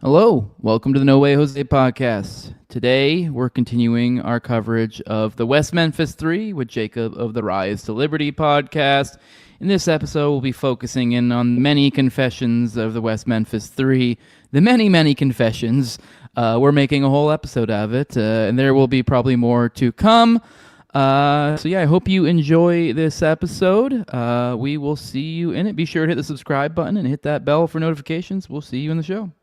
Hello, welcome to the No Way Jose podcast. Today, we're continuing our coverage of the West Memphis 3 with Jacob of the Rise to Liberty podcast. In this episode, we'll be focusing in on many confessions of the West Memphis 3, the many confessions. We're making a whole episode of it, and there will be probably more to come. I hope you enjoy this episode. We will see you in it. Be sure to hit the subscribe button and hit that bell for notifications. We'll see you in the show.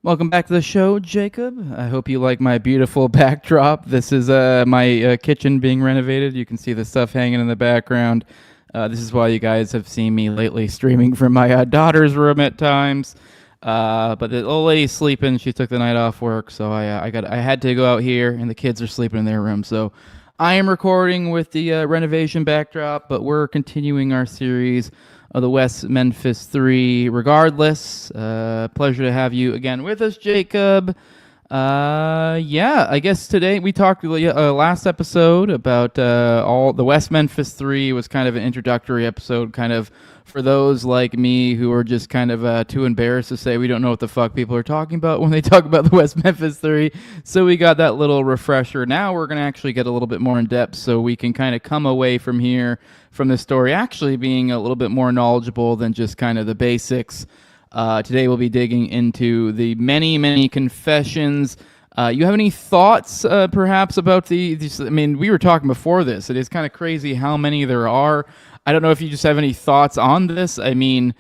Welcome back to the show, Jacob. I hope you like my beautiful backdrop. This is my kitchen being renovated. You can see the stuff hanging in the background. This is why you guys have seen me lately streaming from my daughter's room at times. But the old lady's sleeping. She took the night off work, so I had to go out here, and the kids are sleeping in their room. So I am recording with the renovation backdrop, but we're continuing our series of the West Memphis 3 regardless. Pleasure to have you again with us, Jacob. I guess today we talked last episode about all the West Memphis 3 was kind of an introductory episode, kind of for those like me who are just kind of too embarrassed to say we don't know what the fuck people are talking about when they talk about the West Memphis 3. So we got that little refresher. Now we're going to actually get a little bit more in depth so we can kind of come away from here, from the story, actually being a little bit more knowledgeable than just kind of the basics. Today we'll be digging into the many confessions. You have any thoughts, perhaps, about these? I mean, we were talking before this. It is kind of crazy how many there are. I don't know if you just have any thoughts on this. I mean,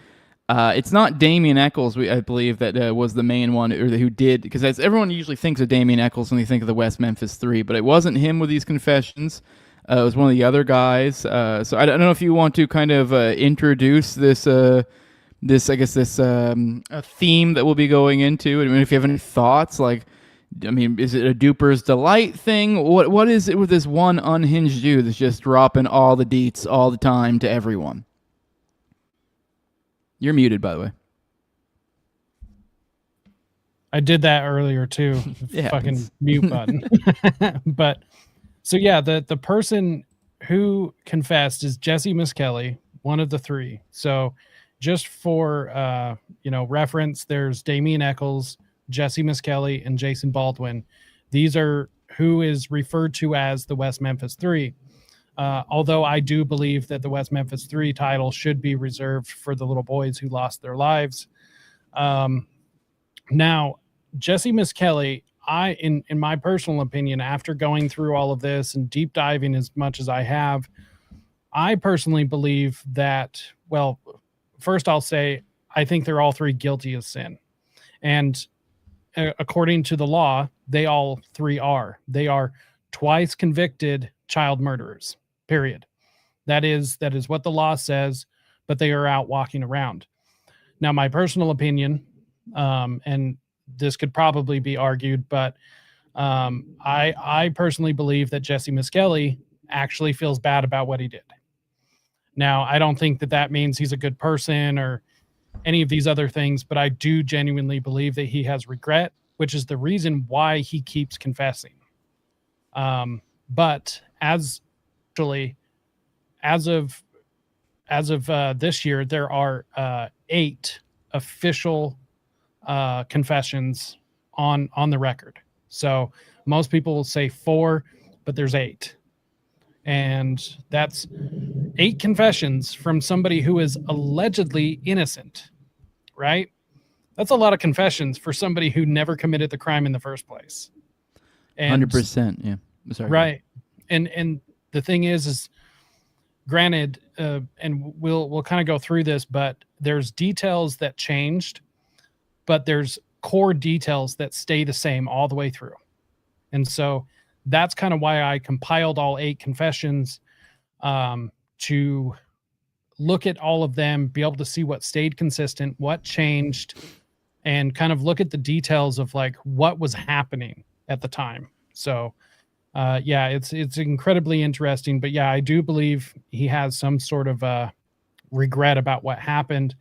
it's not Damien Eccles, I believe, that was the main one or who did, because everyone usually thinks of Damien Eccles when they think of the West Memphis 3, but it wasn't him with these confessions. It was one of the other guys. So I don't know if you want to kind of introduce this a theme that we'll be going into. I mean, if you have any thoughts, like, I mean, is it a duper's delight thing? What is it with this one unhinged dude that's just dropping all the deets all the time to everyone? You're muted, by the way. I did that earlier too. Fucking mute button. But so yeah, the person who confessed is Jesse Miskelly, one of the three. So just for reference, there's Damien Eccles, Jesse Miskelly, and Jason Baldwin. These are who is referred to as the West Memphis 3. Although I do believe that the West Memphis 3 title should be reserved for the little boys who lost their lives. Now, Jesse Miskelly, in my personal opinion, after going through all of this and deep diving as much as I have, I personally believe that, well, first I'll say, I think they're all three guilty of sin. And according to the law, they all three are. They are twice convicted child murderers, period. That is what the law says, but they are out walking around. Now, my personal opinion, and this could probably be argued, but I personally believe that Jesse Miskelly actually feels bad about what he did. Now, I don't think that means he's a good person or any of these other things, but I do genuinely believe that he has regret, which is the reason why he keeps confessing. But as of this year, there are 8 official confessions on the record. So Most people will say 4, but there's 8. And that's 8 confessions from somebody who is allegedly innocent, right? That's a lot of confessions for somebody who never committed the crime in the first place. And 100%. Yeah. Sorry. right. And the thing is granted, and we'll kind of go through this, but there's details that changed, but there's core details that stay the same all the way through. And so that's kind of why I compiled all 8 confessions, to look at all of them, be able to see what stayed consistent, what changed, and kind of look at the details of like what was happening at the time. So yeah, it's incredibly interesting. But yeah, I do believe he has some sort of regret about what happened.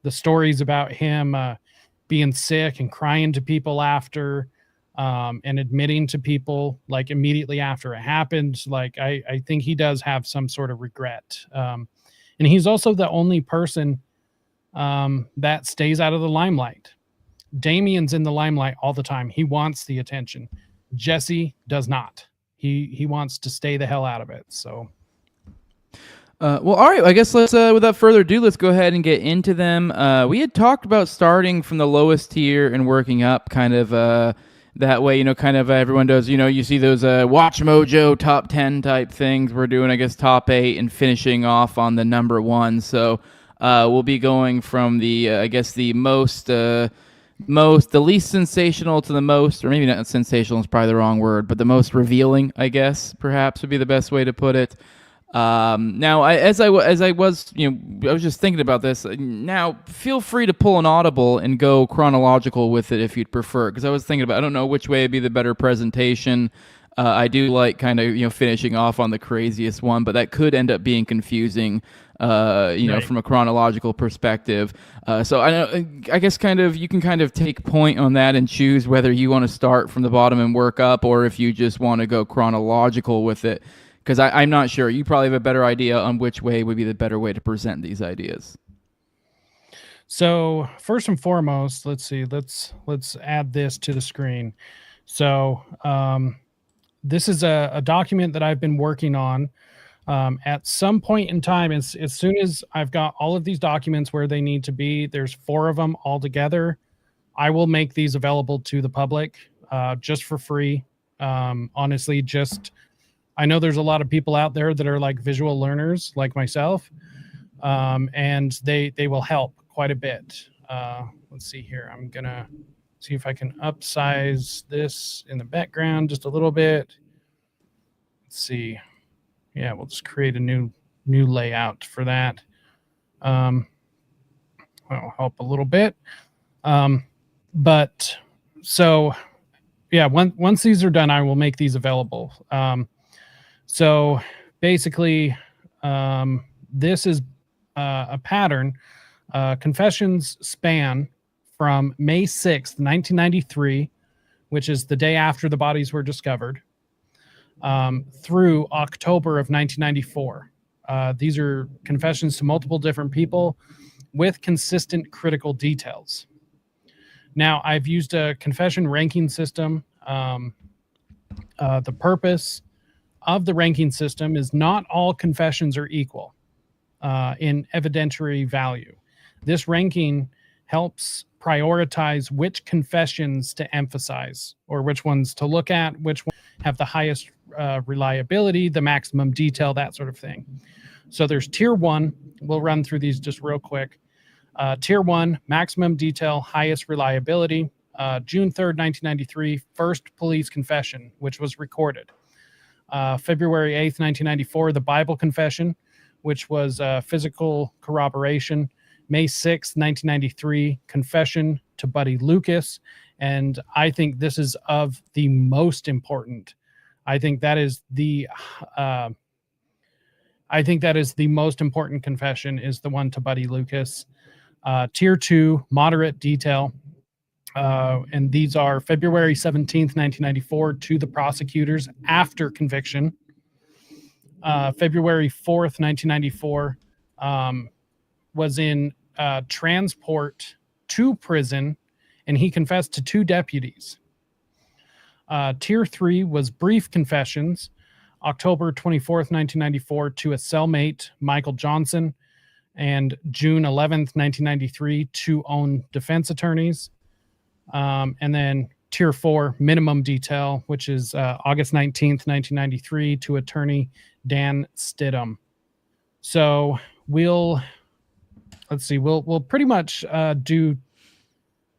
The stories about him being sick and crying to people after, and admitting to people like immediately after it happened. Like I think he does have some sort of regret. And he's also the only person that stays out of the limelight. Damien's in the limelight all the time. He wants the attention. Jesse does not. He wants to stay the hell out of it. So well, all right. I guess let's, without further ado, let's go ahead and get into them. We had talked about starting from the lowest tier and working up, kind of that way. Kind of everyone does. You see those Watch Mojo top 10 type things. We're doing, I guess, top 8 and finishing off on the number 1. So we'll be going from the, I guess, the the least sensational to the most, or maybe not sensational is probably the wrong word, but the most revealing, I guess, perhaps would be the best way to put it. Now, as I was, I was just thinking about this. Now, feel free to pull an audible and go chronological with it if you'd prefer, because I was thinking about, I don't know which way would be the better presentation. I do like kind of, finishing off on the craziest one, but that could end up being confusing, right, from a chronological perspective. So I guess you can kind of take point on that and choose whether you want to start from the bottom and work up, or if you just want to go chronological with it. Because I'm not sure. You probably have a better idea on which way would be the better way to present these ideas. So first and foremost, let's see. Let's add this to the screen. So this is a document that I've been working on. At some point in time, as soon as I've got all of these documents where they need to be, there's 4 of them all together, I will make these available to the public just for free. Honestly, I know there's a lot of people out there that are like visual learners like myself, and they will help quite a bit. Let's see here. I'm going to see if I can upsize this in the background just a little bit. Let's see. Yeah, we'll just create a new layout for that. That'll help a little bit. But so yeah, once these are done, I will make these available. So basically, this is a pattern. Confessions span from May 6th, 1993, which is the day after the bodies were discovered, through October of 1994. These are confessions to multiple different people with consistent critical details. Now, I've used a confession ranking system. The purpose of the ranking system is not all confessions are equal in evidentiary value. This ranking helps prioritize which confessions to emphasize, or which ones to look at, which ones have the highest reliability, the maximum detail, that sort of thing. So there's tier 1. We'll run through these just real quick. Tier 1, maximum detail, highest reliability. June 3rd, 1993, first police confession, which was recorded. February 8th, 1994, the Bible confession, which was physical corroboration. May 6th, 1993, confession to Buddy Lucas. And I think this is of the most important. I think that is the most important confession, is the one to Buddy Lucas. Tier 2, moderate detail. And these are February 17th, 1994, to the prosecutors after conviction. February 4th, 1994, was in transport to prison, and he confessed to 2 deputies. Tier 3 was brief confessions, October 24th, 1994, to a cellmate, Michael Johnson, and June 11th, 1993, two own defense attorneys. And then Tier 4, minimum detail, which is August 19th, 1993, to attorney Dan Stidham. So we'll pretty much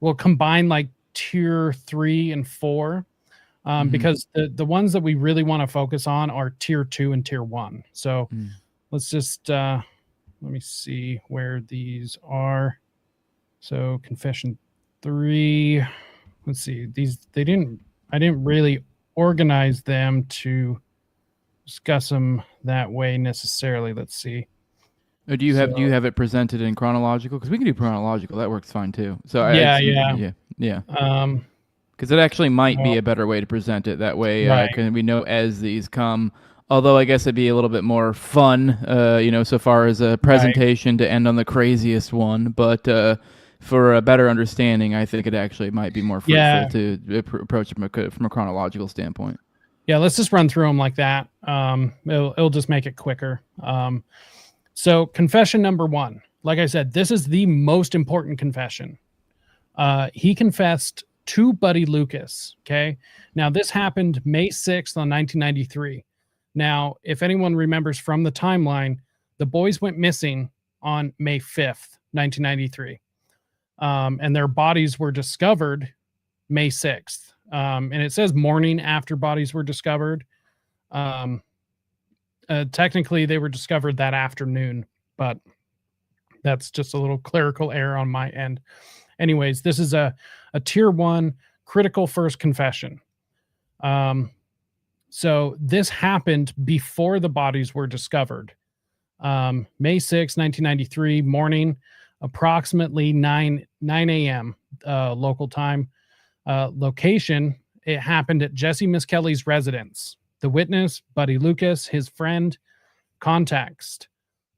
we'll combine like Tier 3 and 4. Because the ones that we really want to focus on are Tier 2 and Tier 1. So let's just let me see where these are. So confession 3. Let's see. I didn't really organize them to discuss them that way necessarily. Let's see. Do you have it presented in chronological? Because we can do chronological. That works fine too. So Yeah. Because it actually might be a better way to present it that way. Right. We know as these come. Although I guess it'd be a little bit more fun, so far as a presentation to end on the craziest one. But for a better understanding, I think it actually might be more fruitful to approach it from a chronological standpoint. Yeah, let's just run through them like that. It'll just make it quicker. So confession number 1, like I said, this is the most important confession. He confessed to Buddy Lucas. Okay. Now this happened May 6th on 1993. Now, if anyone remembers from the timeline, the boys went missing on May 5th, 1993. And their bodies were discovered May 6th. And it says morning after bodies were discovered. Technically, they were discovered that afternoon, but that's just a little clerical error on my end. Anyways, this is a Tier 1 critical first confession. So this happened before the bodies were discovered. May 6, 1993 morning, approximately 9 a.m. Local time. Location, it happened at Jesse Miskelly's residence. The witness, Buddy Lucas, his friend. Context.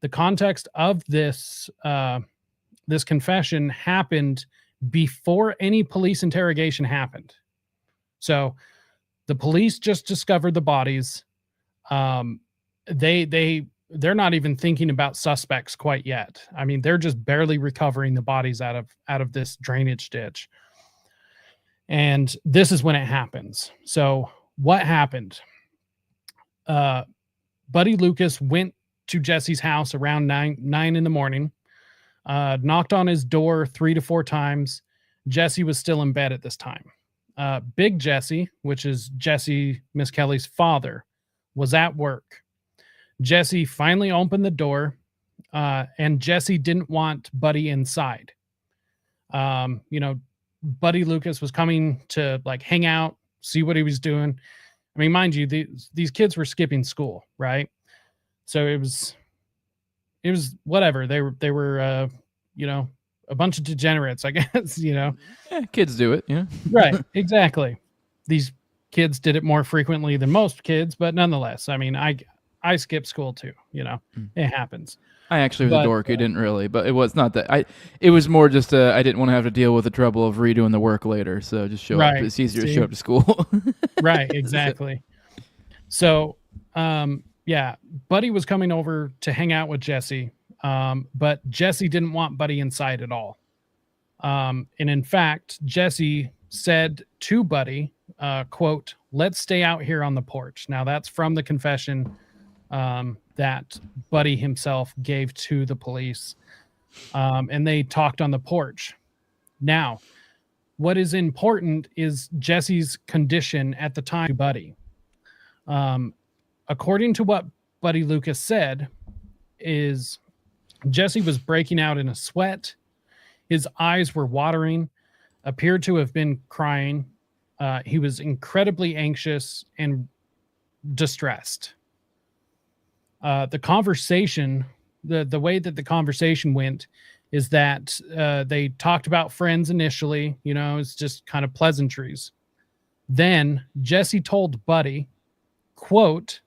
The context of this this confession happened before any police interrogation happened. So the police just discovered the bodies. They're not even thinking about suspects quite yet. I mean, they're just barely recovering the bodies out of this drainage ditch. And this is when it happens. So what happened? Buddy Lucas went to Jesse's house around 9 in the morning, knocked on his door 3 to 4 times. Jesse was still in bed at this time. Big Jesse, which is Jesse Miskelly's father, was at work. Jesse finally opened the door, and Jesse didn't want Buddy inside. Buddy Lucas was coming to like hang out, see what he was doing. I mean, mind you, these kids were skipping school, right? So it was whatever. They were a bunch of degenerates, I guess, Yeah, kids do it, yeah. Right, exactly. These kids did it more frequently than most kids, but nonetheless, I mean, I skipped school too, It happens. I actually was a dork who didn't really, but it was not that. It was more just I didn't want to have to deal with the trouble of redoing the work later, so just show up. It's easier to show up to school. Right, exactly. So, Buddy was coming over to hang out with Jesse, but Jesse didn't want Buddy inside at all. And in fact, Jesse said to Buddy, quote, "Let's stay out here on the porch." Now that's from the confession that Buddy himself gave to the police. And they talked on the porch. Now, what is important is Jesse's condition at the time to Buddy. According to what Buddy Lucas said, is Jesse was breaking out in a sweat. His eyes were watering, appeared to have been crying. He was incredibly anxious and distressed. The conversation, the way that the conversation went is that they talked about friends initially, it's just kind of pleasantries. Then Jesse told Buddy, quote,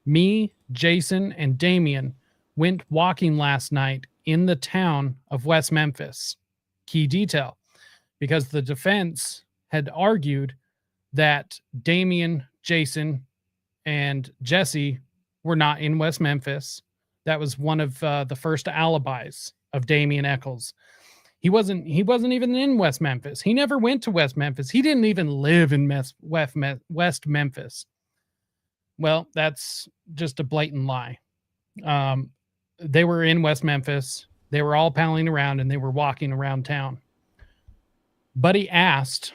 "Me, Jason, and Damien went walking last night in the town of West Memphis." Key detail, because the defense had argued that Damien, Jason, and Jesse were not in West Memphis. That was one of the first alibis of Damien Eccles. He wasn't even in West Memphis. He never went to West Memphis. He didn't even live in West Memphis. Well, that's just a blatant lie. They were in West Memphis. They were all palling around and they were walking around town. Buddy asked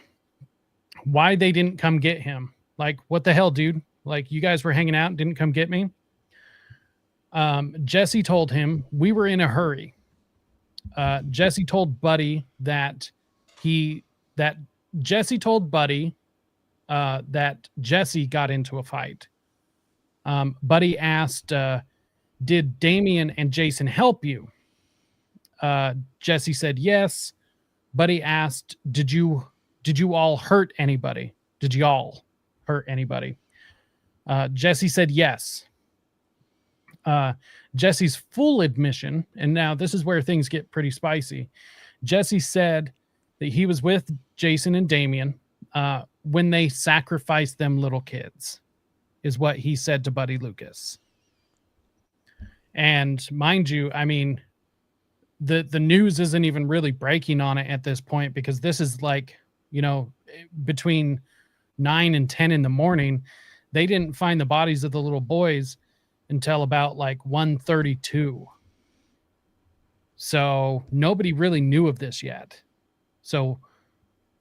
why they didn't come get him. Like, what the hell, dude? Like, you guys were hanging out and didn't come get me? Jesse told him we were in a hurry. Jesse told Buddy that Jesse told Buddy that Jesse got into a fight. Buddy asked, did Damien and Jason help you? Jesse said yes. Buddy asked, did you all hurt anybody? Did y'all hurt anybody? Jesse said yes. Jesse's full admission, and now this is where things get pretty spicy. Jesse said that he was with Jason and Damien when they sacrificed them little kids, is what he said to Buddy Lucas. And mind you, I mean, the news isn't even really breaking on it at this point, because this is like, you know, between 9 and 10 in the morning. They didn't find the bodies of the little boys until about like 1:32. So nobody really knew of this yet. So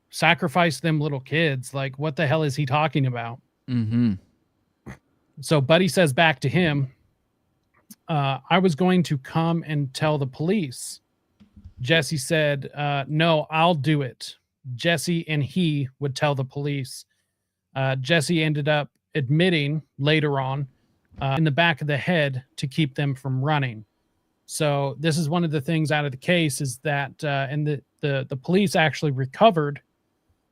sacrifice them little kids. Like, what the hell is he talking about? Mm-hmm. So Buddy says back to him, I was going to come and tell the police. Jesse said, no, I'll do it. Jesse and he would tell the police. Jesse ended up admitting later on in the back of the head to keep them from running. So this is one of the things out of the case, is that and the police actually recovered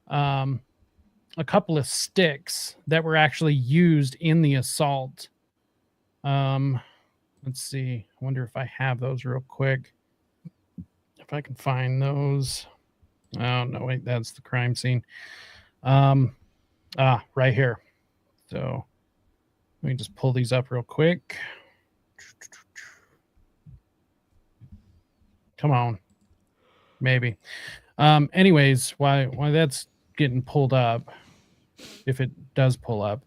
a couple of sticks that were actually used in the assault. Let's see. I wonder if I have those real quick. If I can find those. Oh, no, wait, that's the crime scene. Right here. So let me just pull these up real quick. Come on. Maybe. Anyways, why that's getting pulled up, if it does pull up.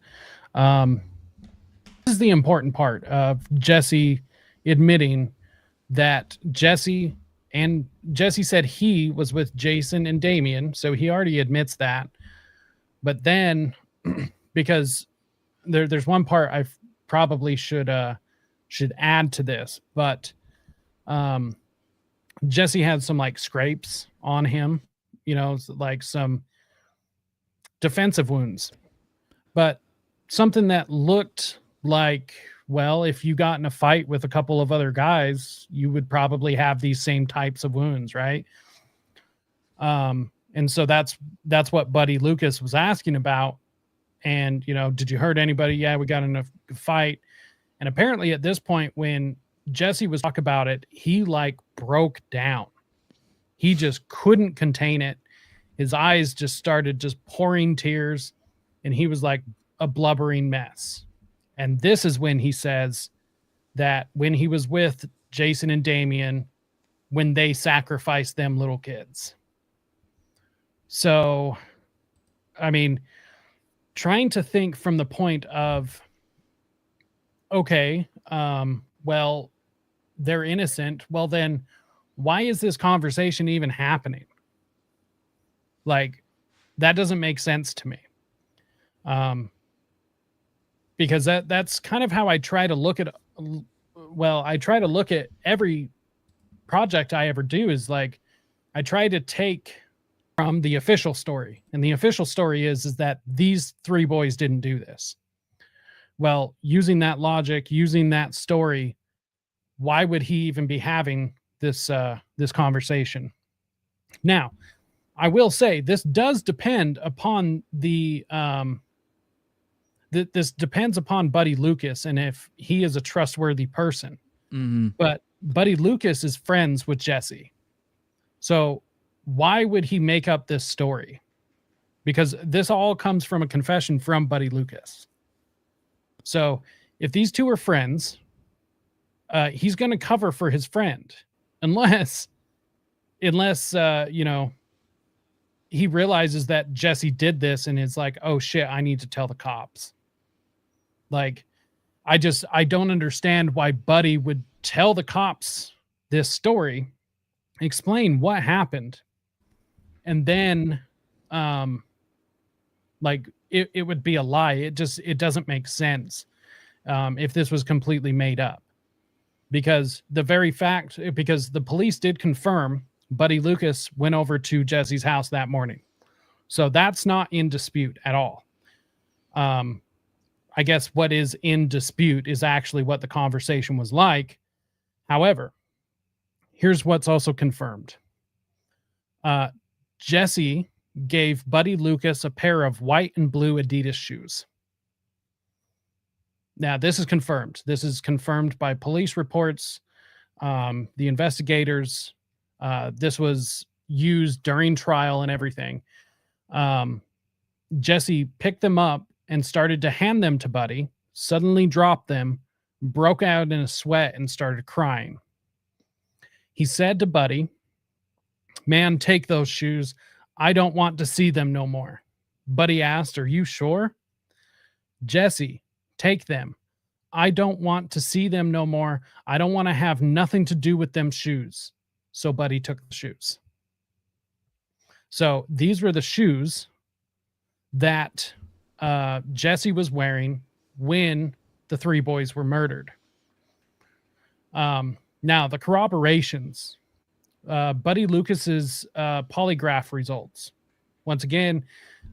This is the important part of Jesse admitting that Jesse said he was with Jason and Damien, so he already admits that. But then, because there's one part I probably should add to this, but Jesse had some like scrapes on him, you know, like some defensive wounds, but something that looked like, well, if you got in a fight with a couple of other guys, you would probably have these same types of wounds, right? And so that's what Buddy Lucas was asking about. And, you know, did you hurt anybody? Yeah, we got in a fight. And apparently at this point, when Jesse was talking about it, he like broke down. He just couldn't contain it. His eyes just started just pouring tears, and he was like a blubbering mess. And this is when he says that when he was with Jason and Damien, when they sacrificed them little kids. So, I mean, trying to think from the point of, okay, well, they're innocent. Well, then why is this conversation even happening? Like, that doesn't make sense to me. Because that's kind of how I try to look at, well, I try to look at every project I ever do, is like, I try to take from the official story. And the official story is that these three boys didn't do this. Well, using that logic, using that story, why would he even be having this conversation? Now, I will say this does depend upon this depends upon Buddy Lucas and if he is a trustworthy person. Mm-hmm. But Buddy Lucas is friends with Jesse. So why would he make up this story? because this all comes from a confession from Buddy Lucas. So if these two are friends, he's going to cover for his friend unless you know, he realizes that Jesse did this and is like, oh shit, I need to tell the cops. Like, I don't understand why Buddy would tell the cops this story, explain what happened, and then like it would be a lie. It doesn't make sense if this was completely made up. Because the police did confirm Buddy Lucas went over to Jesse's house that morning. So that's not in dispute at all. I guess what is in dispute is actually what the conversation was like. However, here's what's also confirmed. Jesse gave Buddy Lucas a pair of white and blue Adidas shoes. Now, this is confirmed. This is confirmed by police reports, the investigators. This was used during trial and everything. Jesse picked them up and started to hand them to Buddy, suddenly dropped them, broke out in a sweat, and started crying. He said to Buddy, "Man, take those shoes. I don't want to see them no more." Buddy asked, "Are you sure?" "Jesse, take them. I don't want to see them no more. I don't want to have nothing to do with them shoes." So Buddy took the shoes. So these were the shoes that Jesse was wearing when the three boys were murdered. Now, the corroborations. Buddy Lucas's polygraph results. Once again,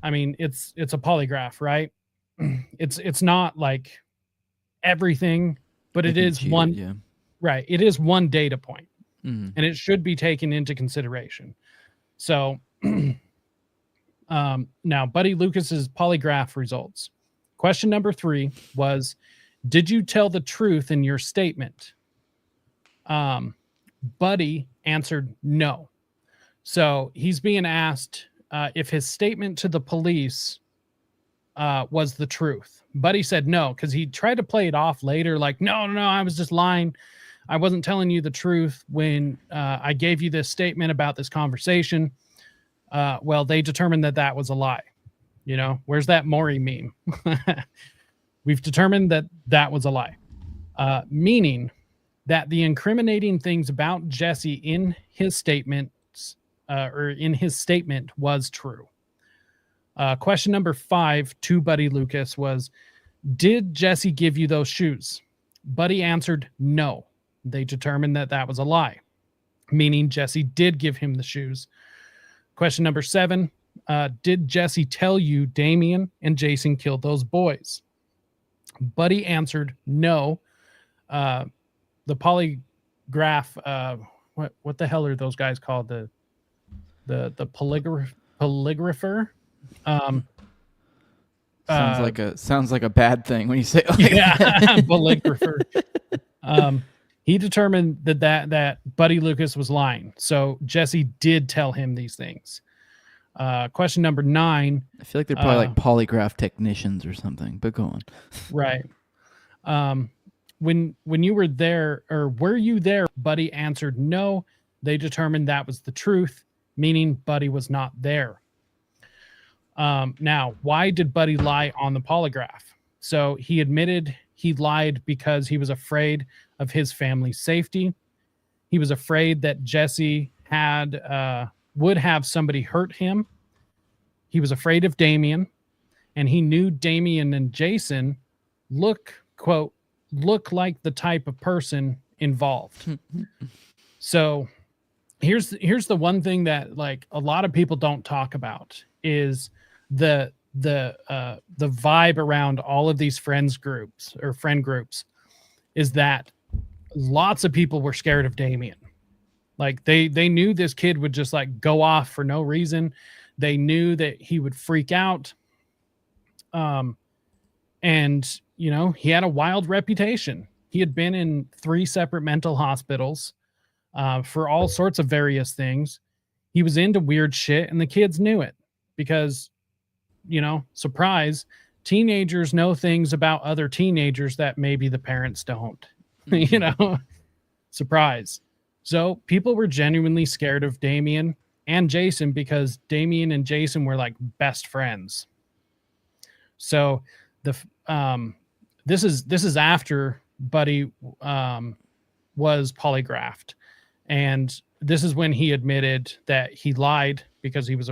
I mean, it's a polygraph, right? It's not like everything, but it is one, yeah. Right. It is one data point, Mm-hmm. and it should be taken into consideration. So now Buddy Lucas's polygraph results. Question number 3 was, did you tell the truth in your statement? Buddy answered no. So he's being asked if his statement to the police was the truth. Buddy said no, because he tried to play it off later like, no, I was just lying. I wasn't telling you the truth when I gave you this statement about this conversation. Well, they determined that was a lie. You know, where's that Maury meme? We've determined that was a lie, meaning that the incriminating things about Jesse in his statements was true. Question number 5 to Buddy Lucas was, did Jesse give you those shoes? Buddy answered no. They determined that was a lie, meaning Jesse did give him the shoes. Question number 7, did Jesse tell you Damien and Jason killed those boys? Buddy answered no. The polygraph, what the hell are those guys called? The polygrapher. Sounds like a bad thing when you say it like that. Polygrapher. He determined that Buddy Lucas was lying. So Jesse did tell him these things. Question number 9. I feel like they're probably like polygraph technicians or something, but go on. Right. When you were there, or were you there? Buddy answered no. They determined that was the truth, meaning Buddy was not there. Now, why did Buddy lie on the polygraph? So he admitted he lied because he was afraid of his family's safety. He was afraid that Jesse would have somebody hurt him. He was afraid of Damien, and he knew Damien and Jason look like the type of person involved. So here's the one thing that like a lot of people don't talk about is the vibe around all of these friend groups is that lots of people were scared of Damien. Like they knew this kid would just like go off for no reason. They knew that he would freak out. And you know, he had a wild reputation. He had been in 3 separate mental hospitals for all sorts of various things. He was into weird shit, and the kids knew it because surprise, teenagers know things about other teenagers that maybe the parents don't. Surprise. So people were genuinely scared of Damien and Jason because Damien and Jason were like best friends. So the this is after Buddy was polygraphed, and this is when he admitted that he lied because he was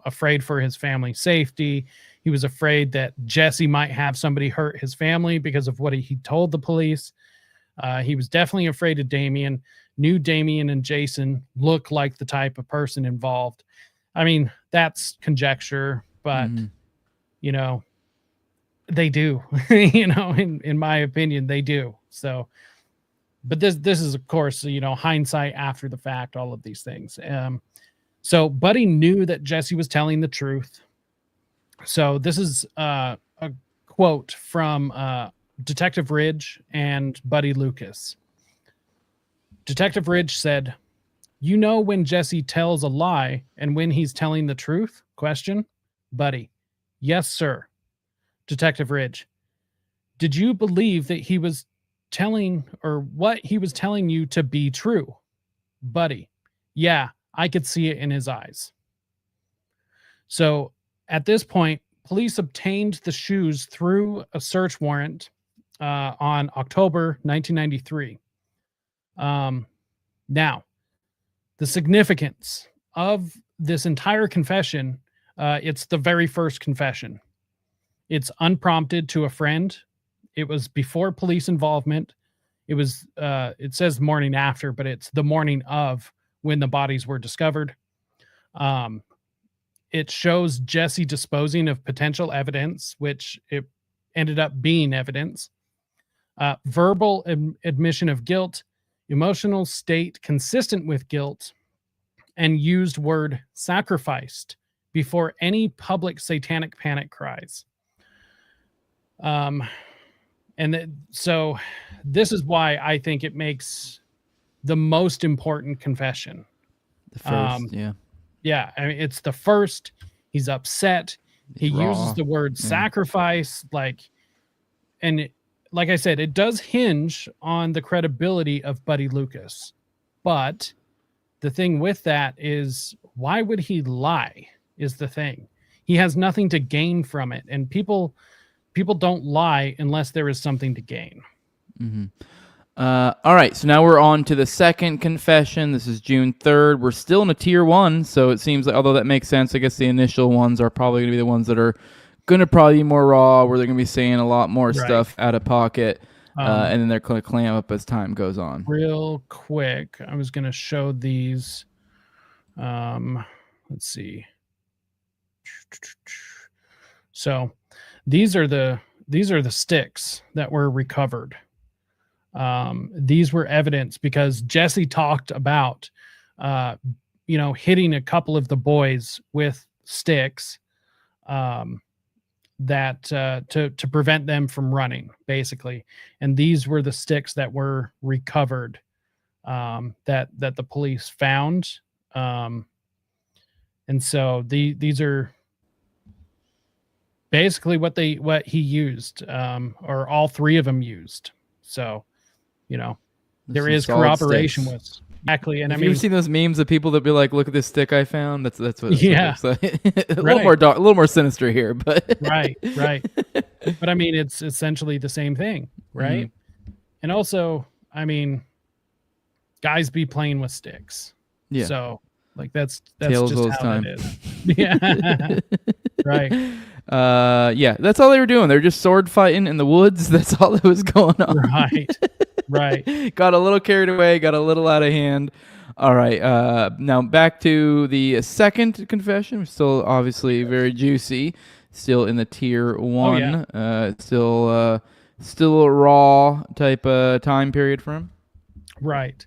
afraid for his family's safety. He was afraid that Jesse might have somebody hurt his family because of what he told the police. He was definitely afraid of Damien. Knew Damien and Jason looked like the type of person involved. I mean, that's conjecture, but they do. In my opinion, they do. So, but this is of course, hindsight after the fact, all of these things. So Buddy knew that Jesse was telling the truth. So this is a quote from Detective Ridge and Buddy Lucas. Detective Ridge said, "You know when Jesse tells a lie and when he's telling the truth?" Question. Buddy. Yes, sir. Detective Ridge. Did you believe that he was telling or what he was telling you to be true? Buddy. Yeah, I could see it in his eyes. So at this point, police obtained the shoes through a search warrant on October 1993. Now, the significance of this entire confession, it's the very first confession. It's unprompted to a friend. It was before police involvement. It was, it says morning after, but it's the morning of when the bodies were discovered. It shows Jesse disposing of potential evidence, which it ended up being evidence. Verbal admission of guilt, emotional state consistent with guilt, and used word sacrificed before any public satanic panic cries. So this is why I think it makes the most important confession. The first, yeah. Yeah, I mean, it's the first. He's upset. He raw. uses the word sacrifice, like I said, it does hinge on the credibility of Buddy Lucas. But the thing with that is, why would he lie is the thing. He has nothing to gain from it. And people don't lie unless there is something to gain. Mm-hmm. All right, so now we're on to the second confession. This is June 3rd. We're still in a tier 1, so it seems like, although that makes sense, I guess the initial ones are probably going to be the ones that are going to probably be more raw, where they're going to be saying a lot more stuff out of pocket, and then they're going to clam up as time goes on. Real quick, I was going to show these. Let's see. So these are the sticks that were recovered. These were evidence because Jesse talked about, hitting a couple of the boys with sticks, that to prevent them from running, basically. And these were the sticks that were recovered, that the police found. And so these are basically what he used, or all three of them used. So, there is corroboration with exactly. And have you ever seen those memes of people that be like, "Look at this stick I found"? That's what it looks like. a little more dark, a little more sinister here, but right. But I mean, it's essentially the same thing, right? Mm-hmm. And also, I mean, guys be playing with sticks. Yeah. So like that's Tales just how time. it is. Yeah. Right. Yeah, that's all they were doing. They're just sword fighting in the woods. That's all that was going on. Right. Got a little carried away, got a little out of hand. All right, now back to the second confession. Still obviously very juicy. Still in the tier 1. Oh, yeah. Still a raw type time period for him. Right.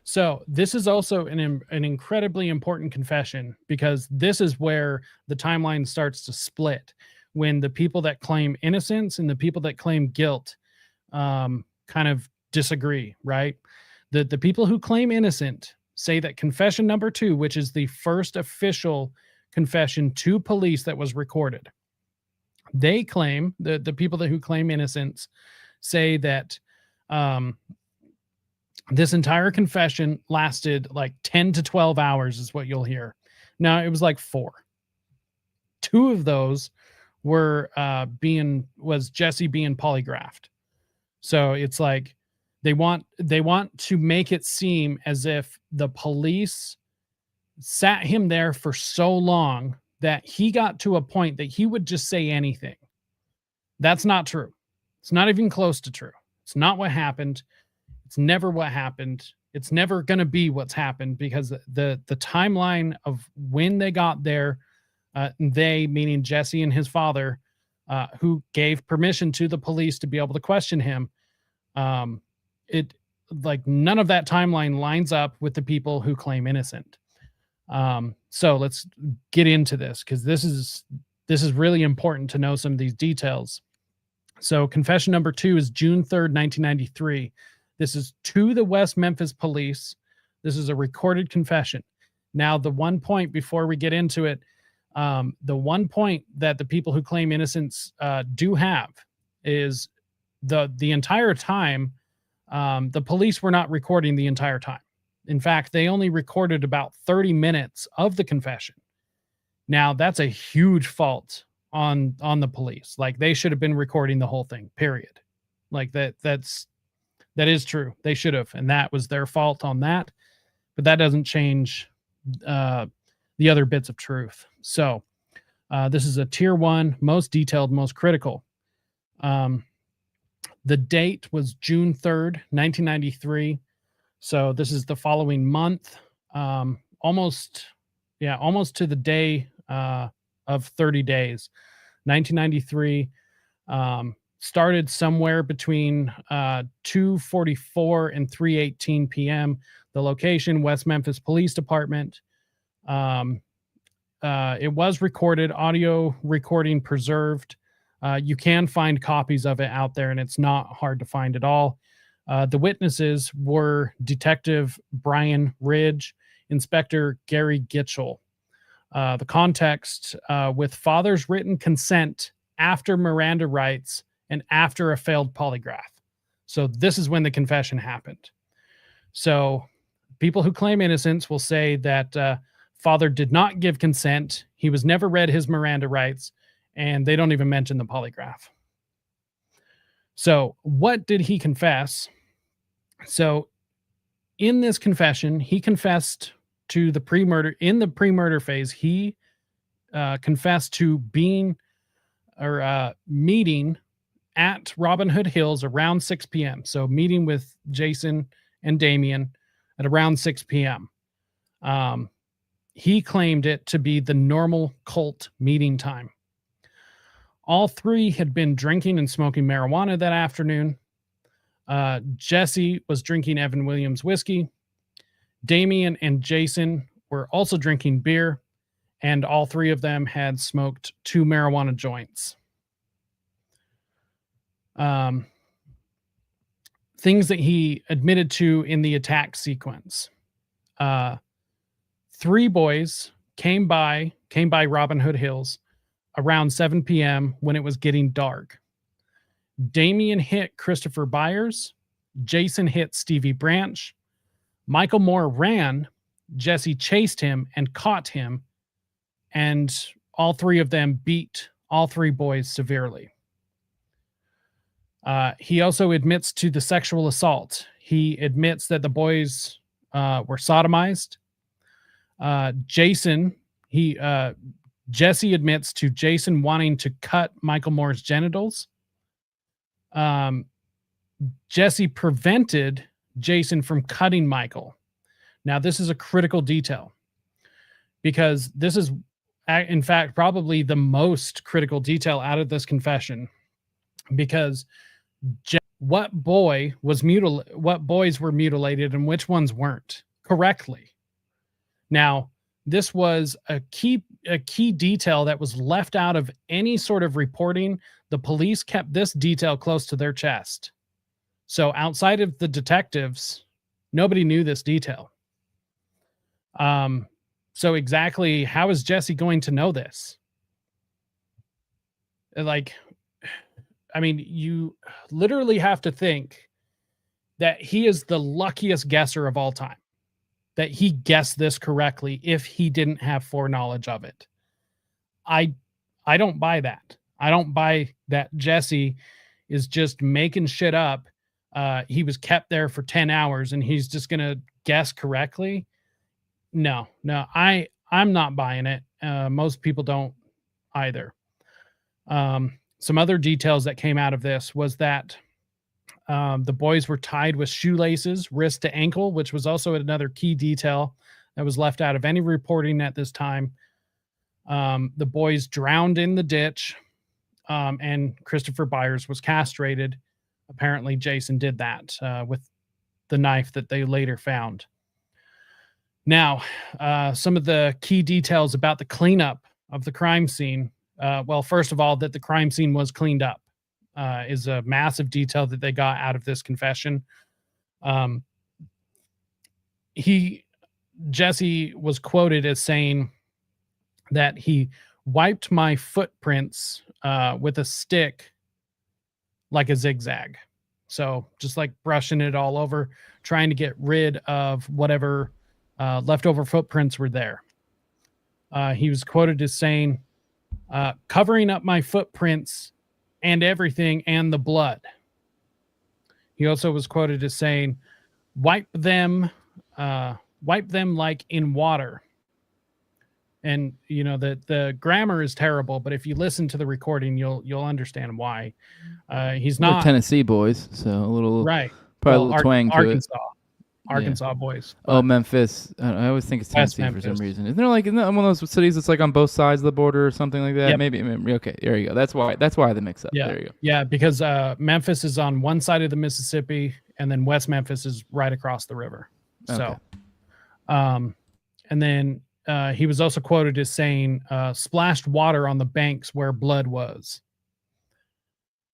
So this is also an incredibly important confession, because this is where the timeline starts to split, when the people that claim innocence and the people that claim guilt kind of disagree, right? The people who claim innocent say that confession number 2, which is the first official confession to police that was recorded. They claim, the people who claim innocence say that this entire confession lasted like 10 to 12 hours is what you'll hear. Now, it was like 4. 2 of those was Jesse being polygraphed. So it's like they want to make it seem as if the police sat him there for so long that he got to a point that he would just say anything. That's not true. It's not even close to true. It's not what happened. It's never what happened. It's never going to be what's happened, because the timeline of when they got there, they, meaning Jesse and his father, who gave permission to the police to be able to question him, it like none of that timeline lines up with the people who claim innocent. So let's get into this, because this is really important to know some of these details. So confession number 2 is June 3rd, 1993. This is to the West Memphis police. This is a recorded confession. Now, the one point before we get into it, the one point that the people who claim innocence do have is the entire time, the police were not recording the entire time. In fact, they only recorded about 30 minutes of the confession. Now, that's a huge fault on the police. Like, they should have been recording the whole thing, period. Like that is true. They should have, and that was their fault on that. But that doesn't change the other bits of truth. So this is a tier 1, most detailed, most critical. The date was June 3rd, 1993. So this is the following month, almost to the day of 30 days. 1993 started somewhere between 2:44 and 3:18 p.m. The location, West Memphis Police Department. It was recorded, audio recording preserved. You can find copies of it out there, and it's not hard to find at all. The witnesses were Detective Brian Ridge, Inspector Gary Gitchell. The context, with father's written consent after Miranda rights and after a failed polygraph. So this is when the confession happened. So people who claim innocence will say that father did not give consent. He was never read his Miranda rights, and they don't even mention the polygraph. So what did he confess? So in this confession, he confessed to the pre-murder. In the pre-murder phase, he confessed to being or meeting at Robin Hood Hills around 6 p.m. So meeting with Jason and Damien at around 6 p.m. He claimed it to be the normal cult meeting time. All 3 had been drinking and smoking marijuana that afternoon. Jesse was drinking Evan Williams whiskey. Damien and Jason were also drinking beer, and all 3 of them had smoked 2 marijuana joints. Things that he admitted to in the attack sequence. 3 boys came by Robin Hood Hills around 7 p.m. when it was getting dark. Damien hit Christopher Byers. Jason hit Stevie Branch. Michael Moore ran. Jesse chased him and caught him. And all 3 of them beat all 3 boys severely. He also admits to the sexual assault. He admits that the boys were sodomized. Jesse admits to Jason wanting to cut Michael Moore's genitals. Jesse prevented Jason from cutting Michael. Now, this is a critical detail, because this is, in fact, probably the most critical detail out of this confession, because what boys were mutilated and which ones weren't correctly. Now, this was a key detail that was left out of any sort of reporting. The police kept this detail close to their chest. So outside of the detectives, nobody knew this detail. So exactly how is Jesse going to know this? Like, I mean, you literally have to think that he is the luckiest guesser of all time, that he guessed this correctly if he didn't have foreknowledge of it. I I don't buy that. I don't buy that Jesse is just making shit up. He was kept there for 10 hours and he's just gonna guess correctly. No, no, I'm not buying it. Most people don't either. Some other details that came out of this was that the boys were tied with shoelaces, wrist to ankle, which was also another key detail that was left out of any reporting at this time. The boys drowned in the ditch, and Christopher Byers was castrated. Apparently, Jason did that with the knife that they later found. Now, some of the key details about the cleanup of the crime scene. Well, first of all, that the crime scene was cleaned up is a massive detail that they got out of this confession. Um, Jesse was quoted as saying that he wiped my footprints with a stick like a zigzag. So just like brushing it all over, trying to get rid of whatever leftover footprints were there. He was quoted as saying, covering up my footprints and everything and the blood. He also was quoted as saying, wipe them like in water. And you know the grammar is terrible, but if you listen to the recording, you'll understand why. He's They're not Tennessee boys, so a little right. probably Well, a little twang to Arkansas, it. Arkansas boys. Oh, Memphis. I always think it's West Tennessee for some Memphis. reason. Isn't there like one of those cities that's like on both sides of the border or something like that? Yep. Maybe. Okay, there you go. That's why the mix up. Yeah, There you go. yeah, because Memphis is on one side of the Mississippi, and then West Memphis is right across the river. So, Okay. and then he was also quoted as saying, "splashed water on the banks where blood was."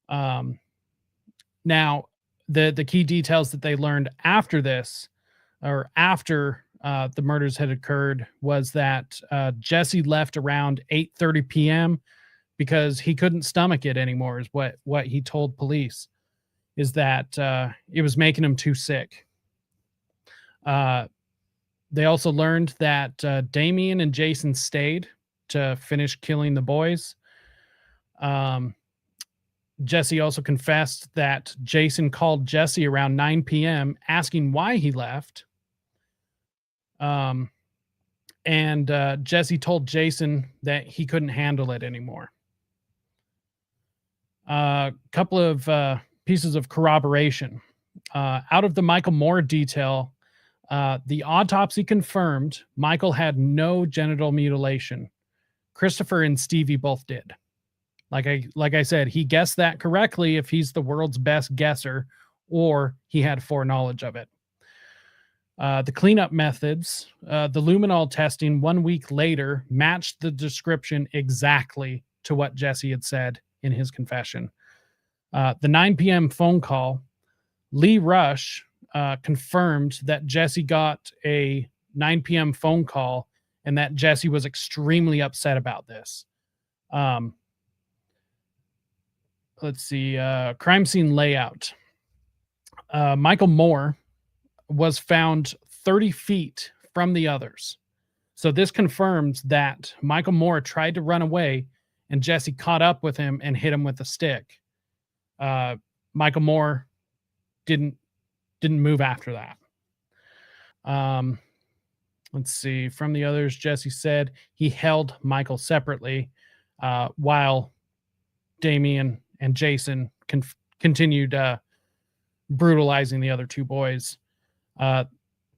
Now, the key details that they learned after this, or after the murders had occurred, was that Jesse left around 8:30 p.m. because he couldn't stomach it anymore. Is what he told police, is that it was making him too sick. They also learned that Damien and Jason stayed to finish killing the boys. Jesse also confessed that Jason called Jesse around 9 p.m. asking why he left. And Jesse told Jason that he couldn't handle it anymore. A couple of pieces of corroboration. Out of the Michael Moore detail, the autopsy confirmed Michael had no genital mutilation. Christopher and Stevie both did. Like I said, he guessed that correctly if he's the world's best guesser, or he had foreknowledge of it. The cleanup methods, the luminol testing 1 week later matched the description exactly to what Jesse had said in his confession. The 9 p.m. phone call, Lee Rush confirmed that Jesse got a 9 p.m. phone call and that Jesse was extremely upset about this. Let's see, crime scene layout. Michael Moore was found 30 feet from the others. So this confirms that Michael Moore tried to run away and Jesse caught up with him and hit him with a stick. Michael Moore didn't move after that. Let's see. From the others, Jesse said he held Michael separately while Damien and Jason continued brutalizing the other two boys.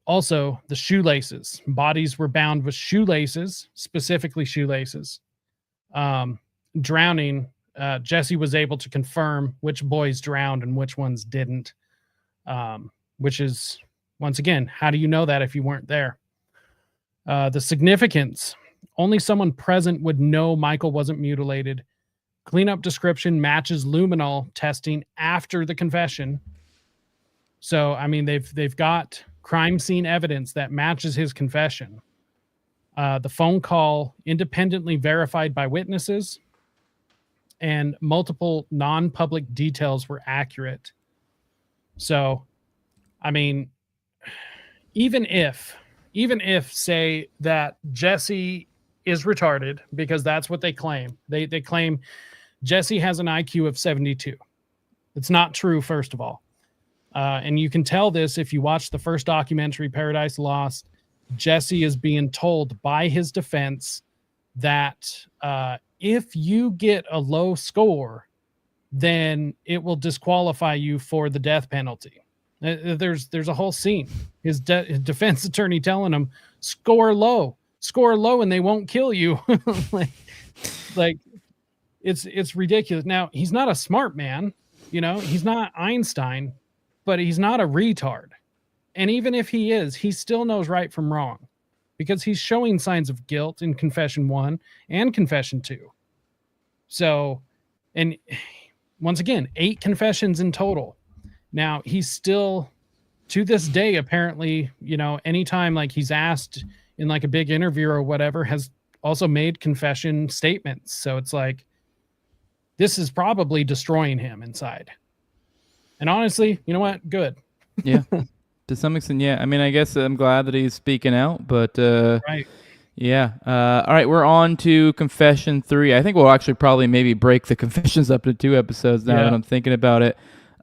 Also, the shoelaces. Bodies were bound with shoelaces, specifically shoelaces. Drowning, Jesse was able to confirm which boys drowned and which ones didn't, which is, once again, how do you know that if you weren't there? The significance. Only someone present would know Michael wasn't mutilated. Cleanup description matches luminol testing after the confession. So, I mean, they've got crime scene evidence that matches his confession. The phone call independently verified by witnesses. and multiple non-public details were accurate. So, I mean, even if say that Jesse is retarded, because that's what they claim. They claim Jesse has an IQ of 72. It's not true, first of all. And you can tell this if you watch the first documentary, Paradise Lost. Jesse is being told by his defense that if you get a low score, then it will disqualify you for the death penalty. There's a whole scene. His defense attorney telling him, score low, and they won't kill you. like it's ridiculous. Now, he's not a smart man, he's not Einstein, but he's not a retard. And even if he is, he still knows right from wrong, because he's showing signs of guilt in Confession 1 and Confession 2. So, and once again, 8 confessions in total. Now, he's still, to this day, apparently, anytime like he's asked in like a big interview or whatever, has also made confession statements. So it's like, this is probably destroying him inside. And honestly, you know what? Good. Yeah. To some extent, yeah. I mean, I guess I'm glad that he's speaking out, but right. Yeah. All right, we're on to Confession 3. I think we'll actually probably maybe break the confessions up to 2 episodes now that I'm thinking about it.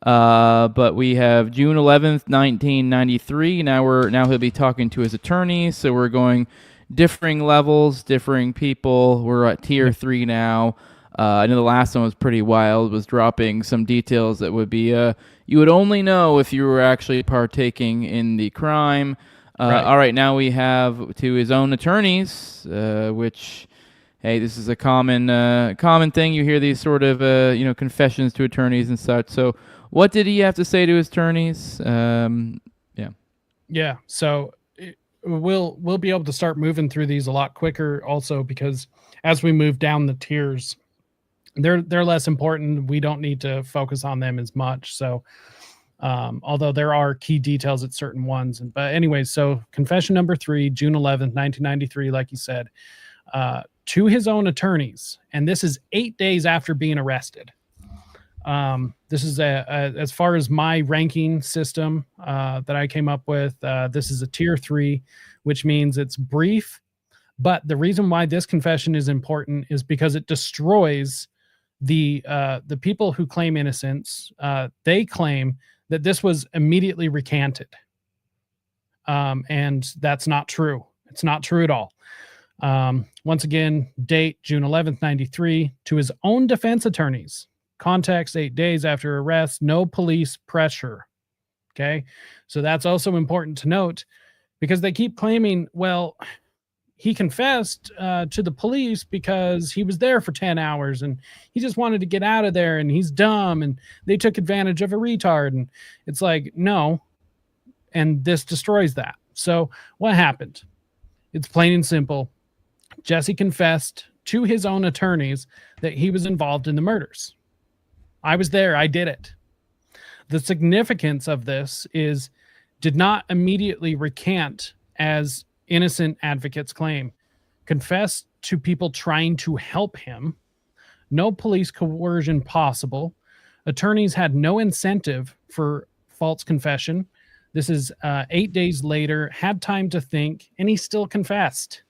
But we have June 11th, 1993. Now he'll be talking to his attorney, so we're going differing levels, differing people. We're at tier 3 now. I know the last one was pretty wild, was dropping some details that would be you would only know if you were actually partaking in the crime. Right. All right, now we have to his own attorneys, which, hey, this is a common thing. You hear these sort of confessions to attorneys and such. So, what did he have to say to his attorneys? Yeah. So we'll be able to start moving through these a lot quicker, also because as we move down the tiers, they're less important. We don't need to focus on them as much. So. Although there are key details at certain ones. But anyways, so confession number 3, June 11th, 1993, like you said, to his own attorneys. And this is 8 days after being arrested. This is as far as my ranking system that I came up with, this is a tier 3, which means it's brief. But the reason why this confession is important is because it destroys the people who claim innocence. They claim that this was immediately recanted. And that's not true. It's not true at all. Once again, date, June 11th, 93, to his own defense attorneys. Context, 8 days after arrest, no police pressure. Okay? So that's also important to note, because they keep claiming, well, he confessed to the police because he was there for 10 hours and he just wanted to get out of there and he's dumb and they took advantage of a retard. And it's like, no. And this destroys that. So what happened? It's plain and simple. Jesse confessed to his own attorneys that he was involved in the murders. I was there. I did it. The significance of this is did not immediately recant as innocent advocates claim. Confessed to people trying to help him. No police coercion possible. Attorneys had no incentive for false confession. This is 8 days later, had time to think, and he still confessed.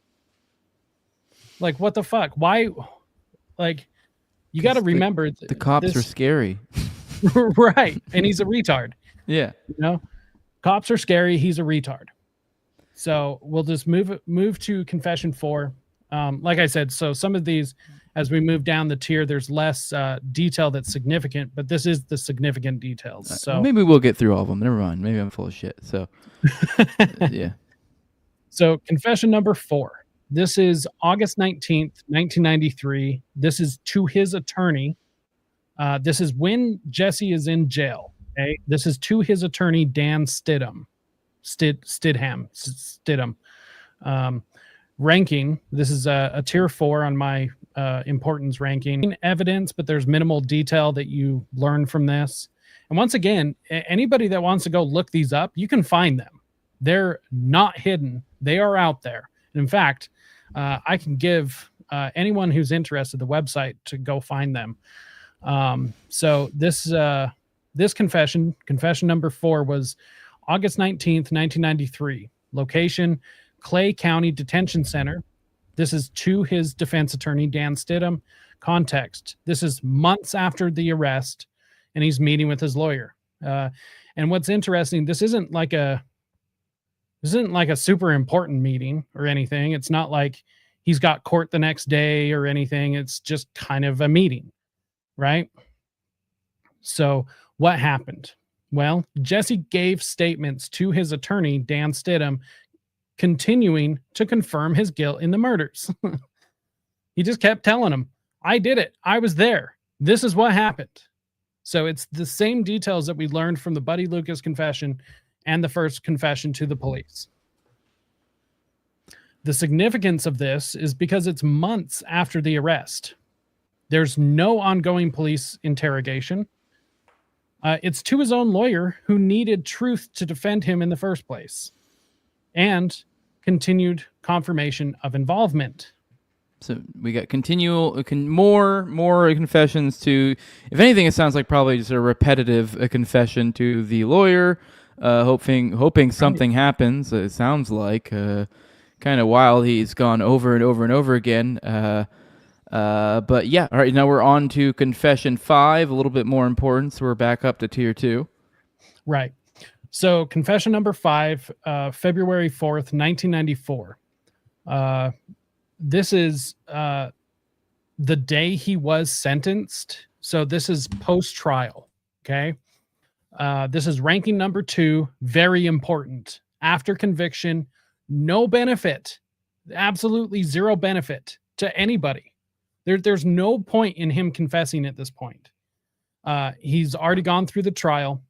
Like, what the fuck? Why? Like, you got to remember. The cops are scary. Right. And he's a retard. Yeah. Cops are scary. He's a retard. So we'll just move to confession 4. Like I said, so some of these, as we move down the tier, there's less detail that's significant, but this is the significant details. So maybe we'll get through all of them. Never mind. Maybe I'm full of shit. So yeah. So confession number 4. This is August 19th, 1993. This is to his attorney. This is when Jesse is in jail. Okay. This is to his attorney, Dan Stidham. Ranking. This is a tier 4 on my importance ranking. Evidence, but there's minimal detail that you learn from this. And once again, anybody that wants to go look these up, you can find them. They're not hidden. They are out there. And in fact, I can give anyone who's interested, the website to go find them. So this confession number 4, was August 19th, 1993. Location, Clay County Detention Center. This is to his defense attorney, Dan Stidham. Context, this is months after the arrest, and he's meeting with his lawyer. And what's interesting, this isn't like a super important meeting or anything. It's not like he's got court the next day or anything. It's just kind of a meeting, right? So what happened? Well, Jesse gave statements to his attorney, Dan Stidham, continuing to confirm his guilt in the murders. He just kept telling him, I did it. I was there. This is what happened. So it's the same details that we learned from the Buddy Lucas confession and the first confession to the police. The significance of this is because it's months after the arrest. There's no ongoing police interrogation. It's to his own lawyer, who needed truth to defend him in the first place, and continued confirmation of involvement. So we got more confessions to. If anything, it sounds like probably just a repetitive confession to the lawyer, hoping something happens. It sounds like kind of wild. He's gone over and over and over again. But yeah, all right. Now we're on to confession 5, a little bit more important. So we're back up to tier 2. Right. So confession number 5, February 4th, 1994. This is the day he was sentenced. So this is post-trial, okay? This is ranking number 2, very important. After conviction, no benefit, absolutely zero benefit to anybody. There's no point in him confessing at this point. He's already gone through the trial.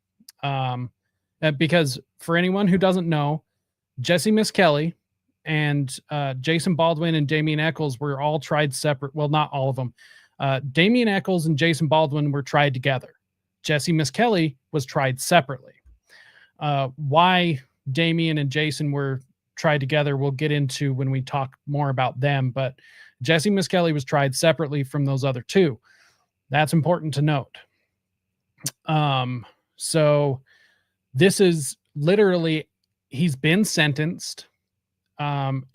Because for anyone who doesn't know, Jesse Miskelly and Jason Baldwin and Damian Eccles were all tried separate. Well, not all of them. Damian Eccles and Jason Baldwin were tried together. Jesse Miskelly was tried separately. Why Damian and Jason were tried together, we'll get into when we talk more about them. But Jesse Miskelly was tried separately from those other two. That's important to note. So this is literally, he's been sentenced.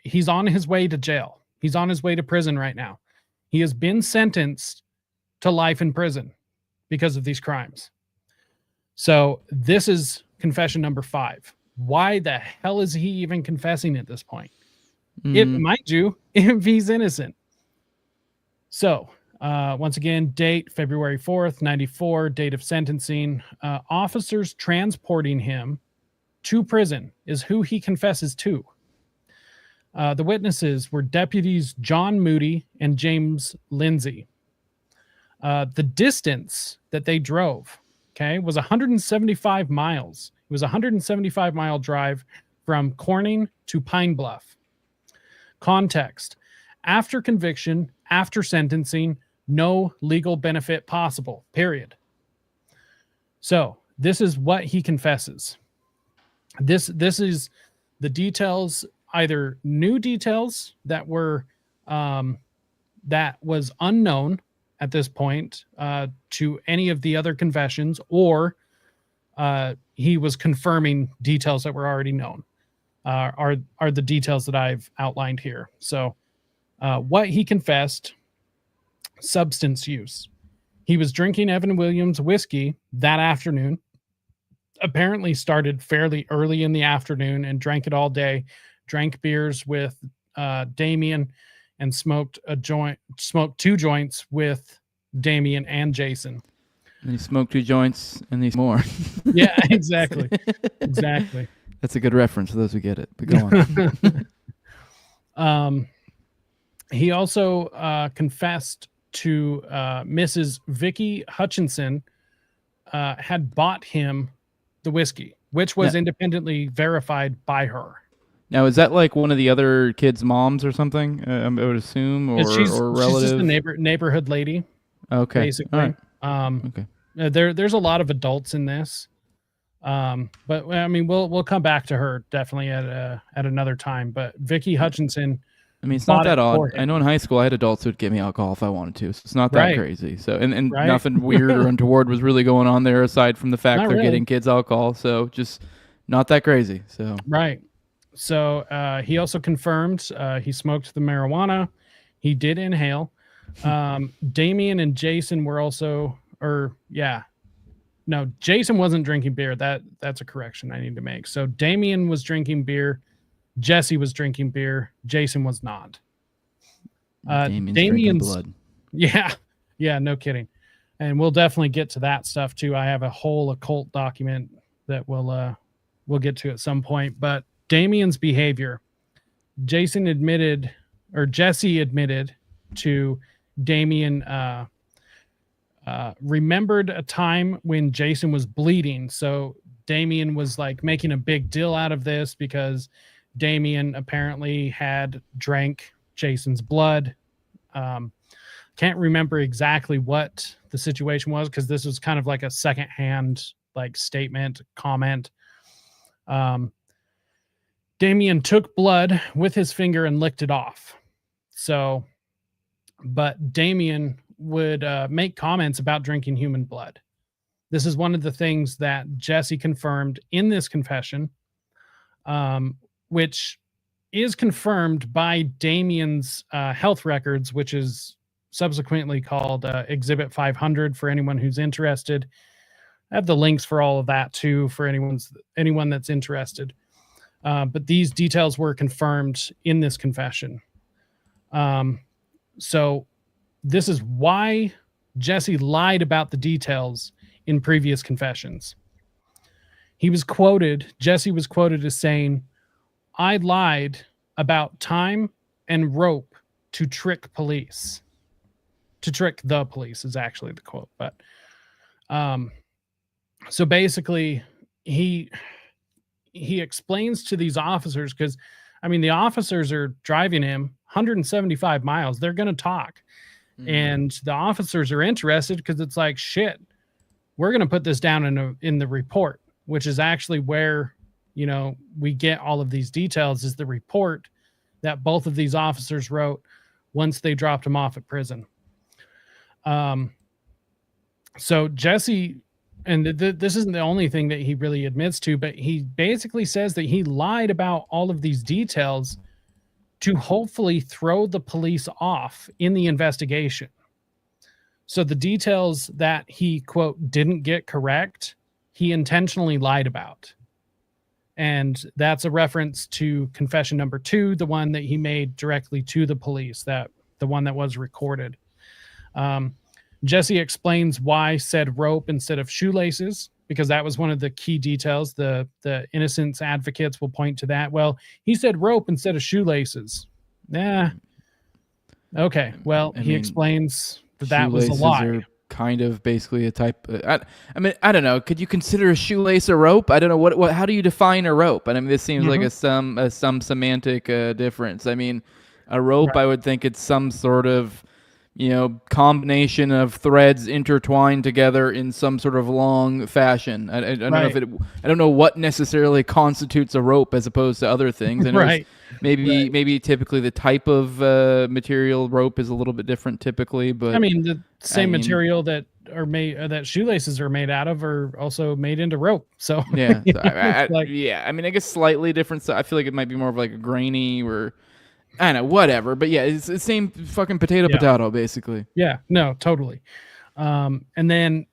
He's on his way to jail. He's on his way to prison right now. He has been sentenced to life in prison because of these crimes. So this is confession number 5. Why the hell is he even confessing at this point? It might you if he's innocent. So once again, date February 4th, 94, date of sentencing. Officers transporting him to prison is who he confesses to. The witnesses were deputies John Moody and James Lindsay. The distance that they drove, was 175 miles. It was a 175-mile drive from Corning to Pine Bluff. Context: after conviction, after sentencing, no legal benefit possible, period. So this is what he confesses. This is the details, either new details that were that was unknown at this point to any of the other confessions, or he was confirming details that were already known. Are the details that I've outlined here. So what he confessed: substance use. He was drinking Evan Williams whiskey that afternoon. Apparently started fairly early in the afternoon and drank it all day. Drank beers with Damian and smoked 2 joints with Damian and Jason. And he smoked 2 joints and these more. Yeah, exactly. Exactly. That's a good reference for those who get it. But go on. He also confessed to Mrs. Vicky Hutchinson had bought him the whiskey, which was independently verified by her. Now, is that like one of the other kids' moms or something? I would assume, or relative. She's just a neighborhood lady. Okay, basically. Right. Okay. There's a lot of adults in this, but I mean, we'll come back to her definitely at another time. But Vicky Hutchinson I mean, it's not bought it that for odd. I know him. in high school I had adults who'd give me alcohol if I wanted to, so it's not that Right. crazy. So, and Right. nothing weird or untoward was really going on there aside from the fact Not they're really. getting kids alcohol. So, just not that crazy. So, Right. So he also confirmed he smoked the marijuana. He did inhale. Damien and Jason were also, or yeah, no, Jason wasn't drinking beer. That's a correction I need to make. So Damien was drinking beer. Jesse was drinking beer. Jason was not. Damien's drinking Damien's, blood. yeah, yeah, no kidding. And we'll definitely get to that stuff too. I have a whole occult document that we'll get to at some point. But Damien's behavior, Jason admitted, or Jesse admitted to Damien remembered a time when Jason was bleeding. So Damien was like making a big deal out of this because Damien apparently had drank Jason's blood. Can't remember exactly what the situation was because this was kind of like a secondhand like statement comment. Damien took blood with his finger and licked it off. So, but Damien would make comments about drinking human blood. This is one of the things that Jesse confirmed in this confession, which is confirmed by Damien's health records, which is subsequently called Exhibit 500 for anyone who's interested. I have the links for all of that too for anyone that's interested. But these details were confirmed in this confession. So this is why Jesse lied about the details in previous confessions. Jesse was quoted as saying, "I lied about time and rope to trick police." To trick the police is actually the quote. But so basically he explains to these officers, because I mean the officers are driving him 175 miles. They're going to talk. And the officers are interested because it's like, shit, we're going to put this down in the report, which is actually where, you know, we get all of these details, is the report that both of these officers wrote once they dropped him off at prison. So Jesse, and this isn't the only thing that he really admits to, but he basically says that he lied about all of these details to hopefully throw the police off in the investigation. So the details that he, quote, didn't get correct, he intentionally lied about. And that's a reference to confession number 2, the one that he made directly to the police, the one that was recorded. Jesse explains why said rope instead of shoelaces, because that was one of the key details. The innocence advocates will point to that. Well, he said rope instead of shoelaces. Yeah. Okay. Well, he explains that was a lie. Are kind of basically a type. I mean, I don't know. Could you consider a shoelace a rope? I don't know what. How do you define a rope? I mean, this seems like some semantic difference. I mean, a rope, right. I would think it's some sort of, you know, combination of threads intertwined together in some sort of long fashion. I don't know if I don't know what necessarily constitutes a rope as opposed to other things. I know maybe typically the type of material rope is a little bit different typically, but I mean the same material that are made that shoelaces are made out of are also made into rope. So yeah, I mean I guess slightly different. So I feel like it might be more of like a grainy or I don't know, whatever. But yeah, it's the same fucking potato, basically. Yeah, no, totally. And then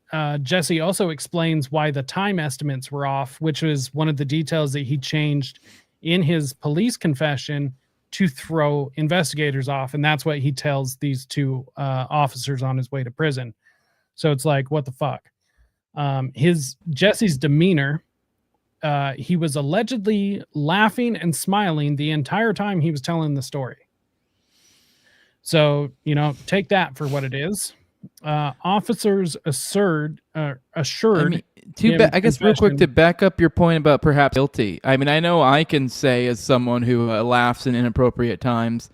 Jesse also explains why the time estimates were off, which was one of the details that he changed in his police confession to throw investigators off. And that's what he tells these two officers on his way to prison. So it's like, what the fuck? Jesse's demeanor, he was allegedly laughing and smiling the entire time he was telling the story. So, you know, take that for what it is. Officers assured. I guess real quick to back up your point about perhaps guilty. I mean, I know I can say as someone who laughs in inappropriate times,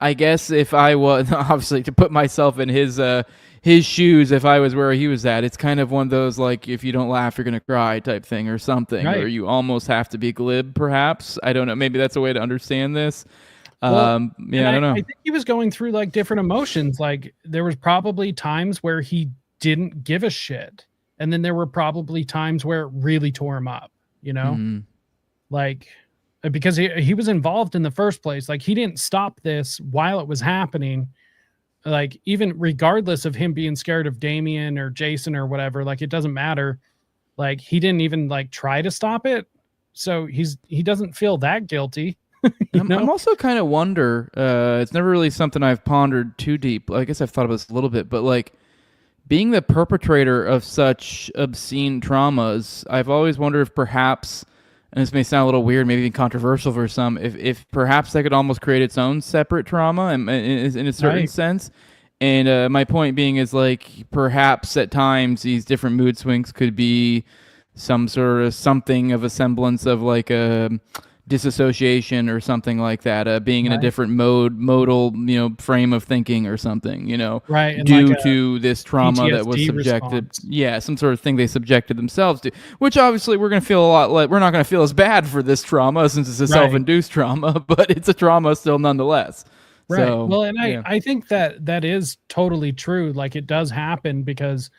I guess if I was obviously to put myself in his shoes, if I was where he was at, it's kind of one of those like if you don't laugh you're gonna cry type thing or something, or you almost have to be glib. Perhaps I don't know. Maybe that's a way to understand this. Well, and I don't I know. think he was going through like different emotions. Like there was probably times where he didn't give a shit. And then there were probably times where it really tore him up, you know? Hmm. Like because he was involved in the first place. Like he didn't stop this while it was happening. Like even regardless of him being scared of Damien or Jason or whatever, like it doesn't matter. Like he didn't even like try to stop it. So he doesn't feel that guilty, you I'm know? also kind of wonder. It's never really something I've pondered too deep. I guess I've thought about this a little bit, but like being the perpetrator of such obscene traumas, I've always wondered if perhaps, and this may sound a little weird, maybe even controversial for some, if perhaps that could almost create its own separate trauma in a certain Right. sense. And my point being is like perhaps at times these different mood swings could be some sort of something of a semblance of like a disassociation or something like that, being in a Right. different modal, frame of thinking or something, Right. And like due a to this trauma that was PTSD subjected, response. yeah, some sort of thing they subjected themselves to, which obviously we're going to feel a lot like we're not going to feel as bad for this trauma since it's a Right. self-induced trauma, but it's a trauma still nonetheless. Right. So, Well, and yeah. I think that that is totally true. Like it does happen because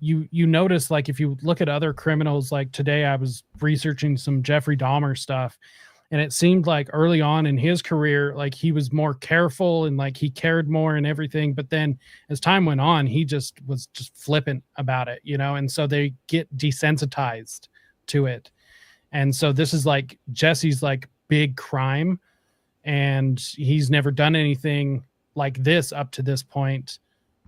you notice like if you look at other criminals, like today I was researching some Jeffrey Dahmer stuff, and it seemed like early on in his career like he was more careful and like he cared more and everything, but then as time went on he just was just flippant about it, and so they get desensitized to it. And so this is like Jesse's like big crime, and he's never done anything like this up to this point.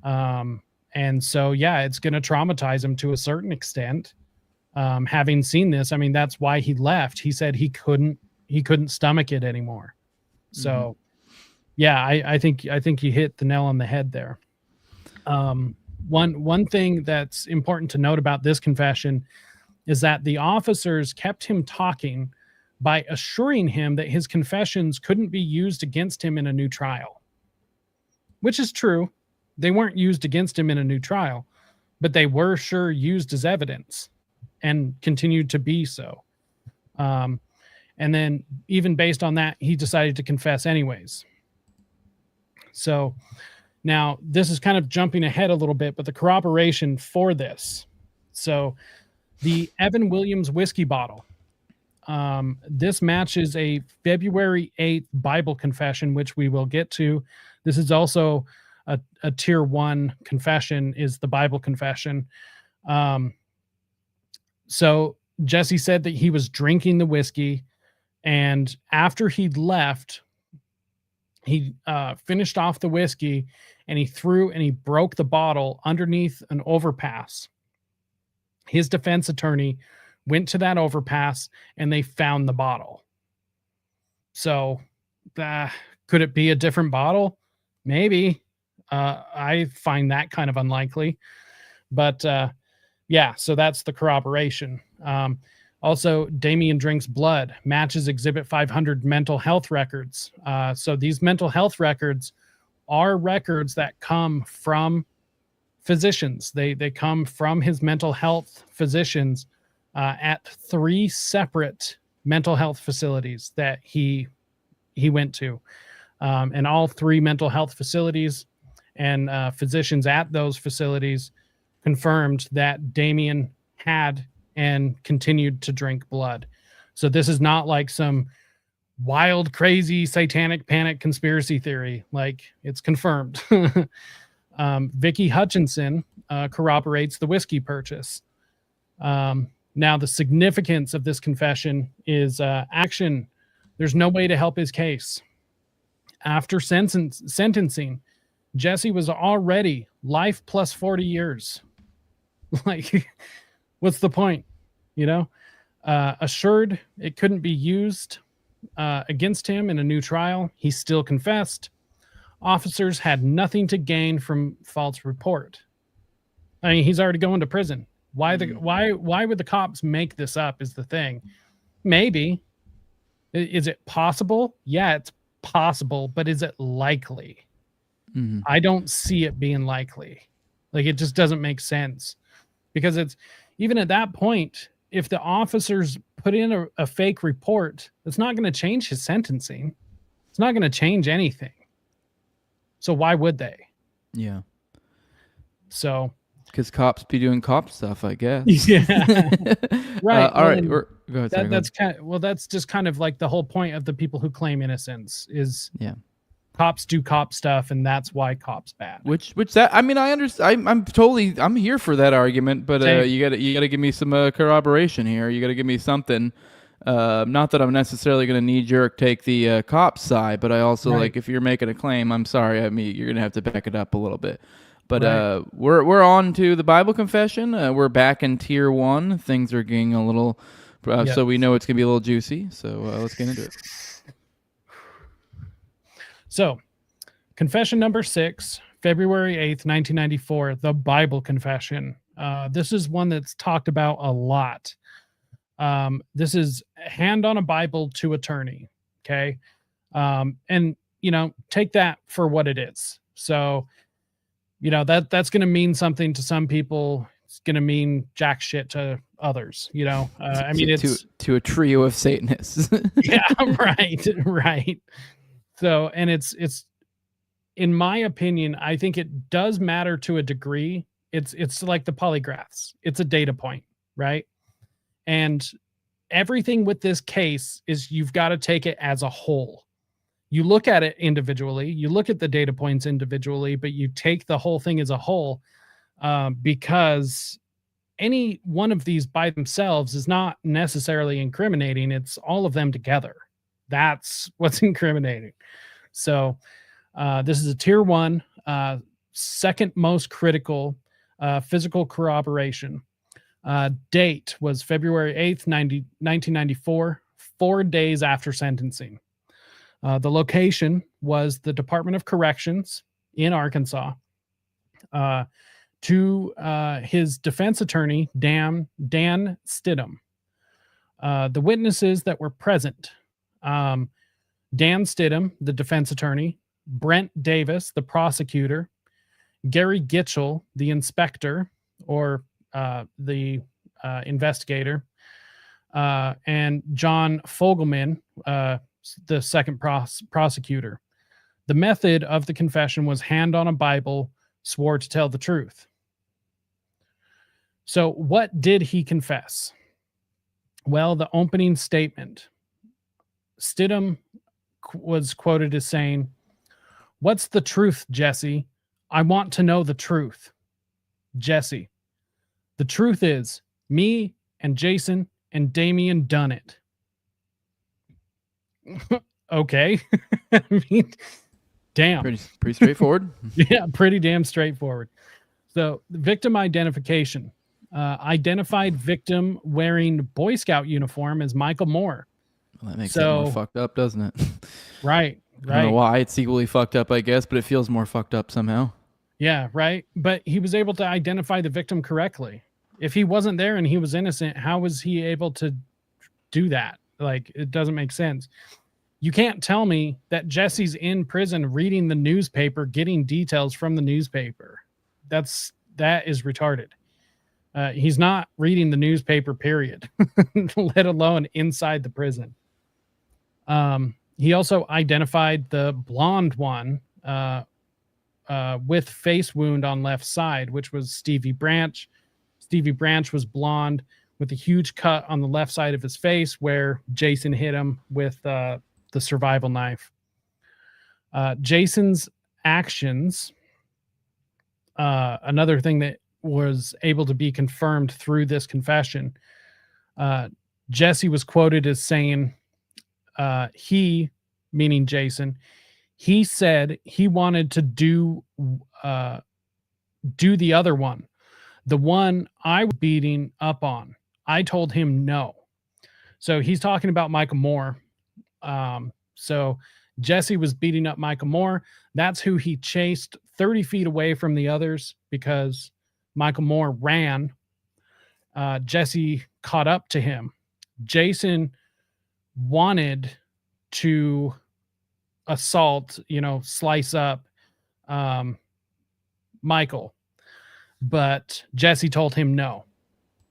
Um, and so, yeah, it's going to traumatize him to a certain extent. Having seen this, I mean, that's why he left. He said he couldn't stomach it anymore. Hmm. So, yeah, I think you hit the nail on the head there. One thing that's important to note about this confession is that the officers kept him talking by assuring him that his confessions couldn't be used against him in a new trial, which is true. They weren't used against him in a new trial, but they were sure used as evidence and continued to be so. Um, and then, even based on that, he decided to confess anyways. So now this is kind of jumping ahead a little bit, but the corroboration for this. So the Evan Williams whiskey bottle. This matches a February 8th Bible confession, which we will get to. This is also a tier one confession, is the Bible confession. Um, so Jesse said that he was drinking the whiskey, and after he'd left, he finished off the whiskey and he broke the bottle underneath an overpass. His defense attorney went to that overpass and they found the bottle. So, could it be a different bottle? Maybe. I find that kind of unlikely. But yeah, so that's the corroboration. Also, Damien drinks blood, matches Exhibit 500 mental health records. So these mental health records are records that come from physicians. They come from his mental health physicians at three separate mental health facilities that he went to, and all three mental health facilities and physicians at those facilities confirmed that Damien had and continued to drink blood. So this is not like some wild, crazy, satanic panic conspiracy theory. Like, it's confirmed. Vicky Hutchinson corroborates the whiskey purchase. Now, the significance of this confession is action. There's no way to help his case. After sentencing, Jesse was already life plus 40 years. Like, what's the point? Assured it couldn't be used against him in a new trial, he still confessed. Officers had nothing to gain from false report. I mean, he's already going to prison. Why would the cops make this up is the thing. Maybe. Is it possible? Yeah, it's possible, but is it likely? Hmm. I don't see it being likely. Like, it just doesn't make sense, because it's even at that point, if the officers put in a fake report, it's not going to change his sentencing. It's not going to change anything. So why would they? Yeah. So, because cops be doing cop stuff, I guess. Yeah. Right. All right. Well, Go ahead. Sorry, go that's that's just kind of like the whole point of the people who claim innocence is yeah. cops do cop stuff, and that's why cops bad. Which that I mean I understand. I'm here for that argument, but Same. you gotta give me some corroboration here. You gotta give me something. Not that I'm necessarily gonna knee jerk take the cop side, but I also Right. like if you're making a claim, I'm sorry. I mean you're gonna have to back it up a little bit. But Right. we're on to the Bible confession. We're back in tier 1. Things are getting a little, Yep. so we know it's gonna be a little juicy. So let's get into it. So, confession number 6, February 8th, 1994, the Bible confession. This is one that's talked about a lot. This is hand on a Bible to attorney. Okay. And, take that for what it is. So, that's going to mean something to some people. It's going to mean jack shit to others. I mean, it's to a trio of Satanists. yeah, right. So, and it's in my opinion, I think it does matter to a degree. It's like the polygraphs. It's a data point, right? And everything with this case is you've got to take it as a whole. You look at it individually, you look at the data points individually, but you take the whole thing as a whole, because any one of these by themselves is not necessarily incriminating. It's all of them together. That's what's incriminating. So this is a tier 1, second most critical physical corroboration. Date was February 8th, 1994, 4 days after sentencing. The location was the Department of Corrections in Arkansas. To his defense attorney, Dan Stidham. The witnesses that were present, Dan Stidham, the defense attorney, Brent Davis, the prosecutor, Gary Gitchell, the inspector or the investigator, and John Fogelman, the second prosecutor. The method of the confession was hand on a Bible, swore to tell the truth. So what did he confess? Well, the opening statement. Stidham was quoted as saying, "What's the truth, Jesse? I want to know the truth." Jesse, the truth is me and Jason and Damien done it. Okay. I mean, damn. Pretty straightforward. Yeah, pretty damn straightforward. So, victim identification. Identified victim wearing Boy Scout uniform as Michael Moore. Well, that makes it more fucked up, doesn't it? Right. I don't know why it's equally fucked up, I guess, but it feels more fucked up somehow. Yeah, right. But he was able to identify the victim correctly. If he wasn't there and he was innocent, how was he able to do that? Like, it doesn't make sense. You can't tell me that Jesse's in prison reading the newspaper, getting details from the newspaper. That is retarded. He's not reading the newspaper, period, let alone inside the prison. He also identified the blonde one with face wound on left side, which was Stevie Branch. Stevie Branch was blonde with a huge cut on the left side of his face where Jason hit him with the survival knife. Jason's actions, another thing that was able to be confirmed through this confession, Jesse was quoted as saying, he, meaning Jason, he said he wanted to do the other one, the one I was beating up on. I told him no. So he's talking about Michael Moore. So Jesse was beating up Michael Moore. That's who he chased 30 feet away from the others because Michael Moore ran. Jesse caught up to him. Jason wanted to assault, slice up Michael, but Jesse told him no.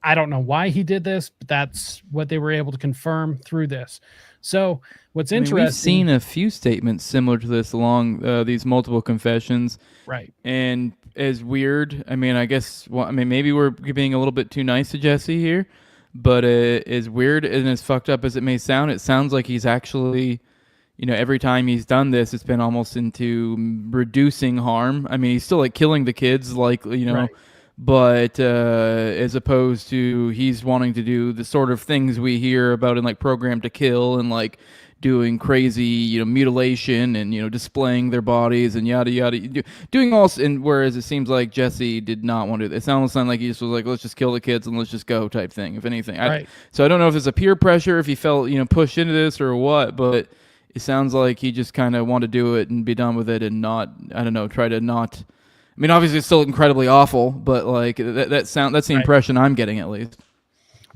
I don't know why he did this, but that's what they were able to confirm through this. So what's I mean, we've interesting, seen a few statements similar to this along these multiple confessions, right? and as weird. I mean, I guess. Well, I mean, maybe we're being a little bit too nice to Jesse here, but as weird and as fucked up as it may sound, it sounds like he's actually, every time he's done this, it's been almost into reducing harm. I mean, he's still like killing the kids, like, Right. but as opposed to he's wanting to do the sort of things we hear about in like Program to Kill and like doing crazy, mutilation and displaying their bodies and yada yada, doing all. And whereas it seems like Jesse did not want to do this. It almost sounded like he just was like, let's just kill the kids and let's just go type thing. If anything, Right. so I don't know if it's a peer pressure, if he felt pushed into this or what, but it sounds like he just kind of wanted to do it and be done with it and not, I don't know, try to not. I mean, obviously it's still incredibly awful, but like that's the Right. impression I'm getting at least.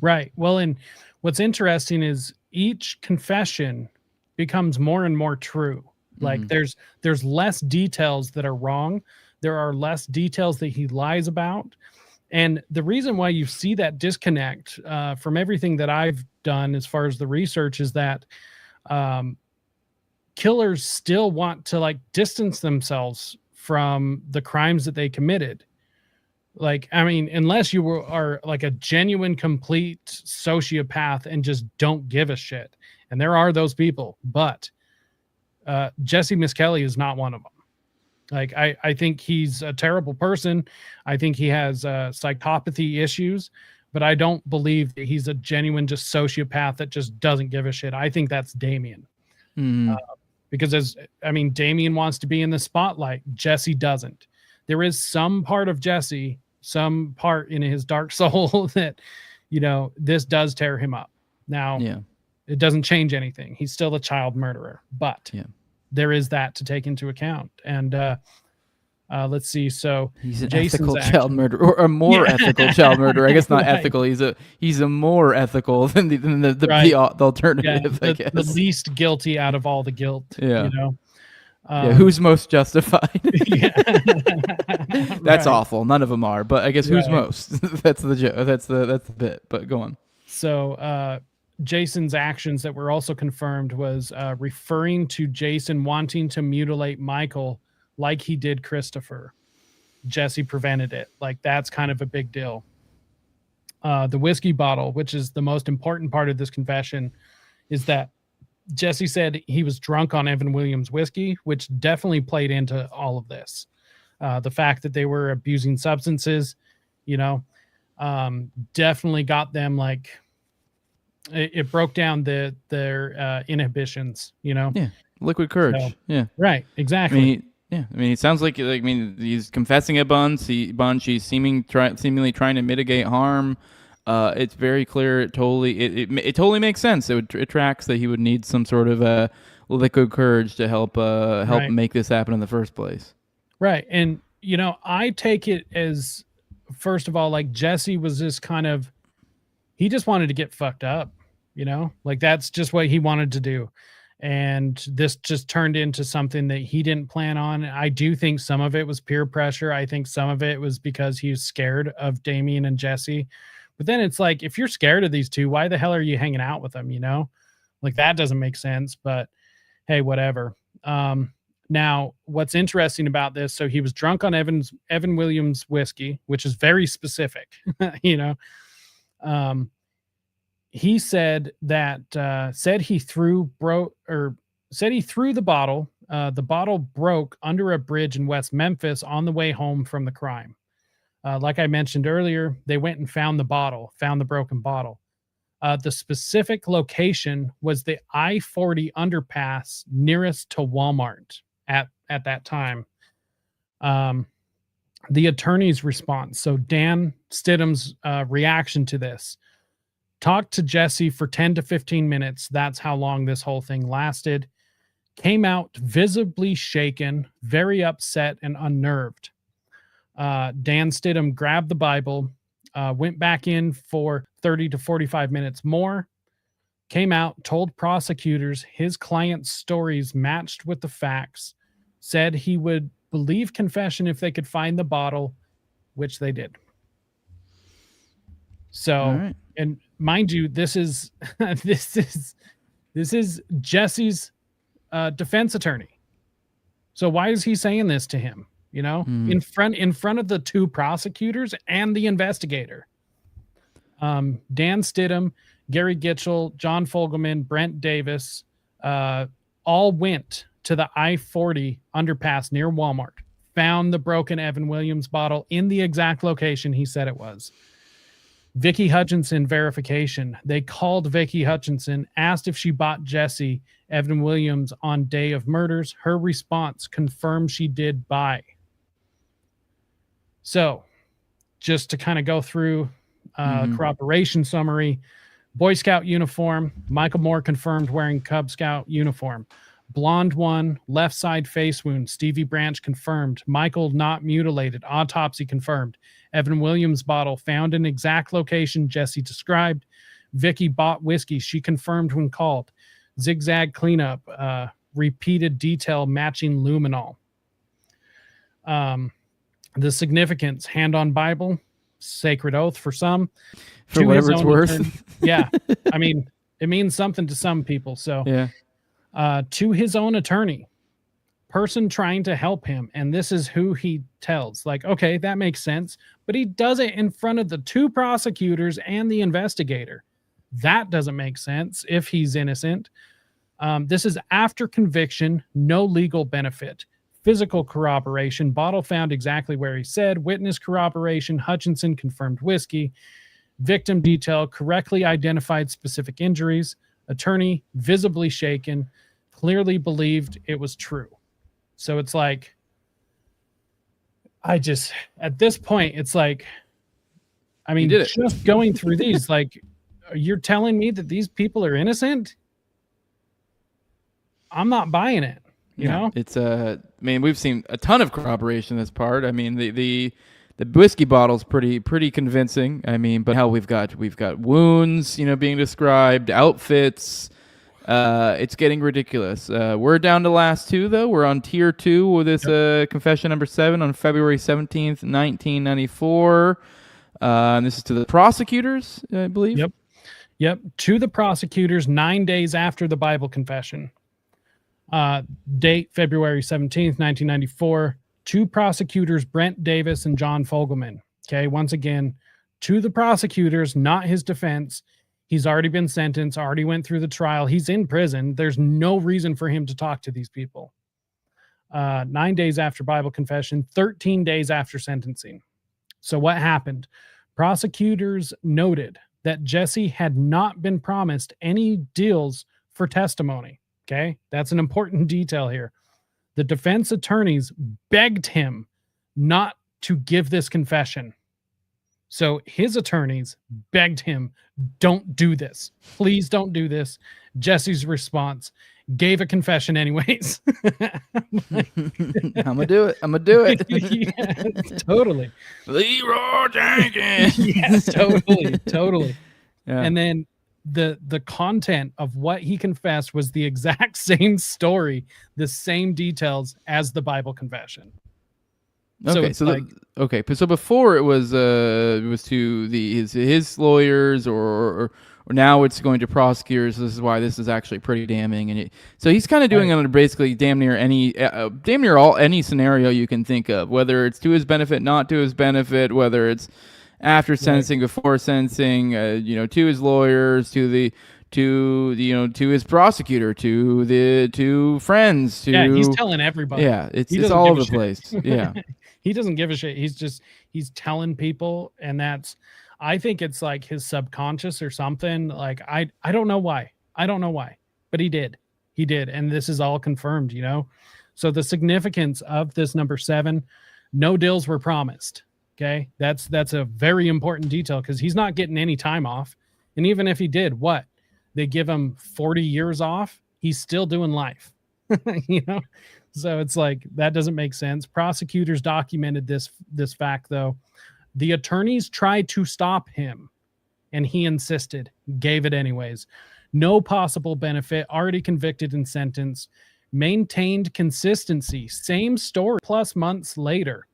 Right. Well, and what's interesting is each confession becomes more and more true. Like there's less details that are wrong. There are less details that he lies about. And the reason why you see that disconnect from everything that I've done as far as the research is that killers still want to like distance themselves from the crimes that they committed. Like, I mean, unless are like a genuine, complete sociopath and just don't give a shit. And there are those people, but Jesse Miskelly is not one of them. Like, I think he's a terrible person. I think he has psychopathy issues, but I don't believe that he's a genuine just sociopath that just doesn't give a shit. I think that's Damien. Because Damien wants to be in the spotlight. Jesse doesn't. There is some part of Jesse, some part in his dark soul that, this does tear him up. Now, it doesn't change anything. He's still a child murderer, but there is that to take into account. And let's see. So he's an Jason's ethical child murderer, or a more ethical child murderer. I guess not Right. ethical. He's a more ethical than the Right. alternative. I guess the least guilty out of all the guilt. Yeah. Who's most justified? That's Right. awful. None of them are, but I guess who's most? That's the joke. That's the bit. But go on. So Jason's actions that were also confirmed was referring to Jason wanting to mutilate Michael like he did Christopher. Jesse prevented it. Like, that's kind of a big deal. The whiskey bottle, which is the most important part of this confession, is that Jesse said he was drunk on Evan Williams whiskey, which definitely played into all of this. The fact that they were abusing substances, definitely got them like it broke down their inhibitions. Yeah, liquid courage. So, yeah, right, exactly. I mean, it sounds like he's confessing a bunch. He's seemingly trying to mitigate harm. It's very clear. It totally makes sense. It tracks that he would need some sort of liquid courage to help Right. make this happen in the first place. Right, and I take it as, first of all, like Jesse was just kind of, he just wanted to get fucked up. Like that's just what he wanted to do. And this just turned into something that he didn't plan on. I do think some of it was peer pressure. I think some of it was because he was scared of Damien and Jesse. But then it's like, if you're scared of these two, why the hell are you hanging out with them? Like that doesn't make sense, but hey, whatever. Now what's interesting about this, so he was drunk on Evan Williams whiskey, which is very specific, he said that he threw the bottle. The bottle broke under a bridge in West Memphis on the way home from the crime. Like I mentioned earlier, they went and found the broken bottle. The specific location was the I-40 underpass nearest to Walmart at that time. The attorney's response. So Dan Stidham's reaction to this. Talked to Jesse for 10 to 15 minutes. That's how long this whole thing lasted. Came out visibly shaken, very upset and unnerved. Dan Stidham grabbed the Bible, went back in for 30 to 45 minutes more, came out, told prosecutors his client's stories matched with the facts, said he would believe confession if they could find the bottle, which they did. So, All right. and mind you, this is this is Jesse's defense attorney. So why is he saying this to him? You know, in front of the two prosecutors and the investigator. Dan Stidham, Gary Gitchell, John Fogelman, Brent Davis, all went to the I-40 underpass near Walmart, found the broken Evan Williams bottle in the exact location he said it was. Vicky Hutchinson verification. They called Vicky Hutchinson, asked if she bought Jesse Evan Williams on day of murders. Her response confirmed she did buy. So, just to kind of go through corroboration summary, Boy Scout uniform, Michael Moore confirmed wearing Cub Scout uniform. Blonde one, left side face wound, Stevie Branch confirmed. Michael not mutilated, autopsy confirmed. Evan Williams bottle found in exact location Jesse described. Vicky bought whiskey, she confirmed when called. Zigzag cleanup, repeated detail matching luminol. The significance, hand on Bible, sacred oath for some. For whatever it's worth. Yeah. I mean, it means something to some people. So Yeah. To his own attorney, person trying to help him. And this is who he tells. Like, okay, that makes sense. But he does it in front of the two prosecutors and the investigator. That doesn't make sense if he's innocent. This is after conviction, no legal benefit. Physical corroboration, bottle found exactly where he said. Witness corroboration, Hutchinson confirmed whiskey. Victim detail, correctly identified specific injuries. Attorney, visibly shaken, clearly believed it was true. So it's like, at this point, it's like, I mean, just going through these, like, you're telling me that these people are innocent? I'm not buying it. You know, it's I mean, we've seen a ton of corroboration in this part. I mean, the whiskey bottle's pretty convincing. I mean, but hell, we've got wounds, being described, outfits. It's getting ridiculous. We're down to last two though. We're on tier 2 with this confession number 7 on February 17th, 1994. And this is to the prosecutors, I believe. Yep. To the prosecutors 9 days after the Bible confession. Date February 17th, 1994. Two prosecutors, Brent Davis and John Fogelman. Okay, once again, to the prosecutors, not his defense. He's already been sentenced, already went through the trial. He's in prison. There's no reason for him to talk to these people. 9 days after Bible confession, 13 days after sentencing. So what happened? Prosecutors noted that Jesse had not been promised any deals for testimony. Okay, that's an important detail here. The defense attorneys begged him not to give this confession. So his attorneys begged him, don't do this. Please don't do this. Jesse's response, gave a confession anyways. I'm going to do it. Yes, totally. Leroy Jenkins. Yes, totally. Yeah. And then the content of what he confessed was the exact same story, the same details as the Bible confession. Okay, so before it was to his lawyers or now it's going to prosecutors. This is why this is actually pretty damning, and so he's kind of doing it under basically damn near any scenario you can think of, whether it's to his benefit, not to his benefit, whether it's after sentencing, before sentencing, to his lawyers, to his prosecutor, to friends, he's telling everybody. Yeah, it's all over the place. Yeah. He doesn't give a shit. He's telling people, and I think it's like his subconscious or something. Like, I don't know why. But he did. And this is all confirmed, So the significance of this number 7, no deals were promised. Okay. That's a very important detail because he's not getting any time off. And even if he did, they give him 40 years off. He's still doing life, So it's like, that doesn't make sense. Prosecutors documented this fact, though. The attorneys tried to stop him, and he insisted, gave it anyways. No possible benefit, already convicted and sentenced, maintained consistency, same story plus months later.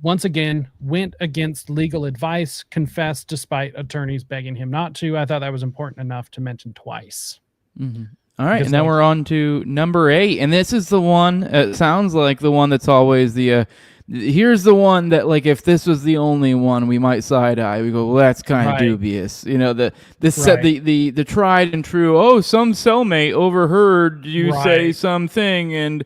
once again, went against legal advice, confessed despite attorneys begging him not to. I thought that was important enough to mention twice. Mm-hmm. All right, Because, and now like, we're on to number 8, and this is the one. It sounds like the one that's always the. Here's the one that, like, if this was the only one, we might side eye. We go, well, that's kind of right, dubious, you know. right, The tried and true. Oh, some cellmate overheard you say right, something, and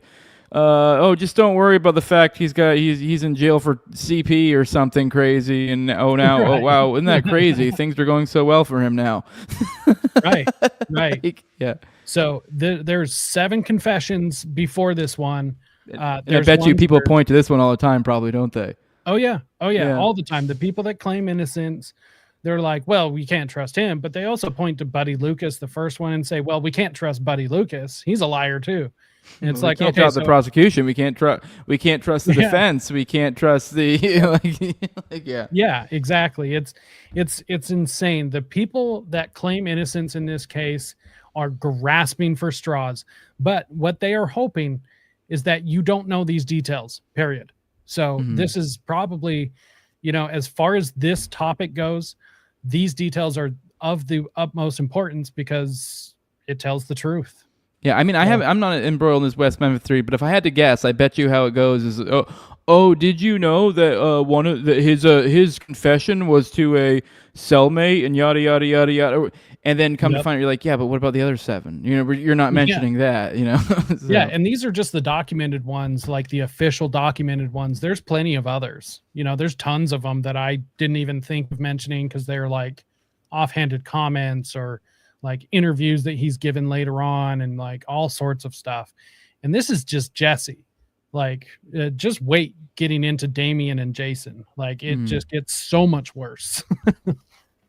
oh, just don't worry about the fact he's in jail for CP or something crazy, and oh right, wow, isn't that crazy? Things are going so well for him now. right, right. Like, yeah. So there's 7 confessions before this one. And I There's bet you ones people where, point to this one all the time, probably, don't they? oh yeah, Yeah. all the time. The people that claim innocence, they're like, well, we can't trust him. But they also point to Buddy Lucas, the first one, and say, well, we can't trust Buddy Lucas. He's a liar too. And it's We like, can't okay, trust the so prosecution. We can't trust. We can't trust the yeah, defense. We can't trust the like, yeah. yeah, exactly. It's insane. The people that claim innocence in this case are grasping for straws. But what they are hoping is that you don't know these details, period. So Mhm. this is probably, as far as this topic goes, these details are of the utmost importance because it tells the truth. Yeah, I mean, So, I'm not embroiled in this West Memphis 3, but if I had to guess, I bet you how it goes is, oh, did you know that one of his confession was to a cellmate and yada yada yada yada, and then come to yep. find out, you're like, yeah, but what about the other 7? You know, you're not Yeah. mentioning that, you know. Yeah, So, and these are just the documented ones, like the official documented ones. There's plenty of others. There's tons of them that I didn't even think of mentioning because they're like offhanded comments or like interviews that he's given later on and like all sorts of stuff. And this is just Jesse. Like, just wait getting into Damien and Jason. Like, it mm. just gets so much worse.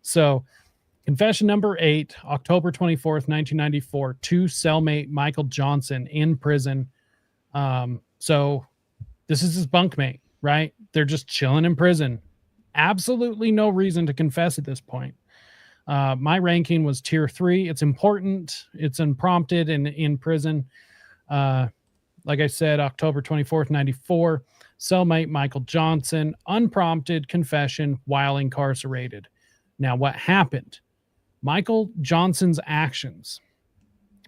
So, confession number 8, October 24th, 1994, to cellmate Michael Johnson in prison. So this is his bunkmate, right? They're just chilling in prison. Absolutely no reason to confess at this point. My ranking was tier 3. It's important. It's unprompted and in prison. Like I said, October 24th, 94, cellmate Michael Johnson, unprompted confession while incarcerated. Now, what happened? Michael Johnson's actions.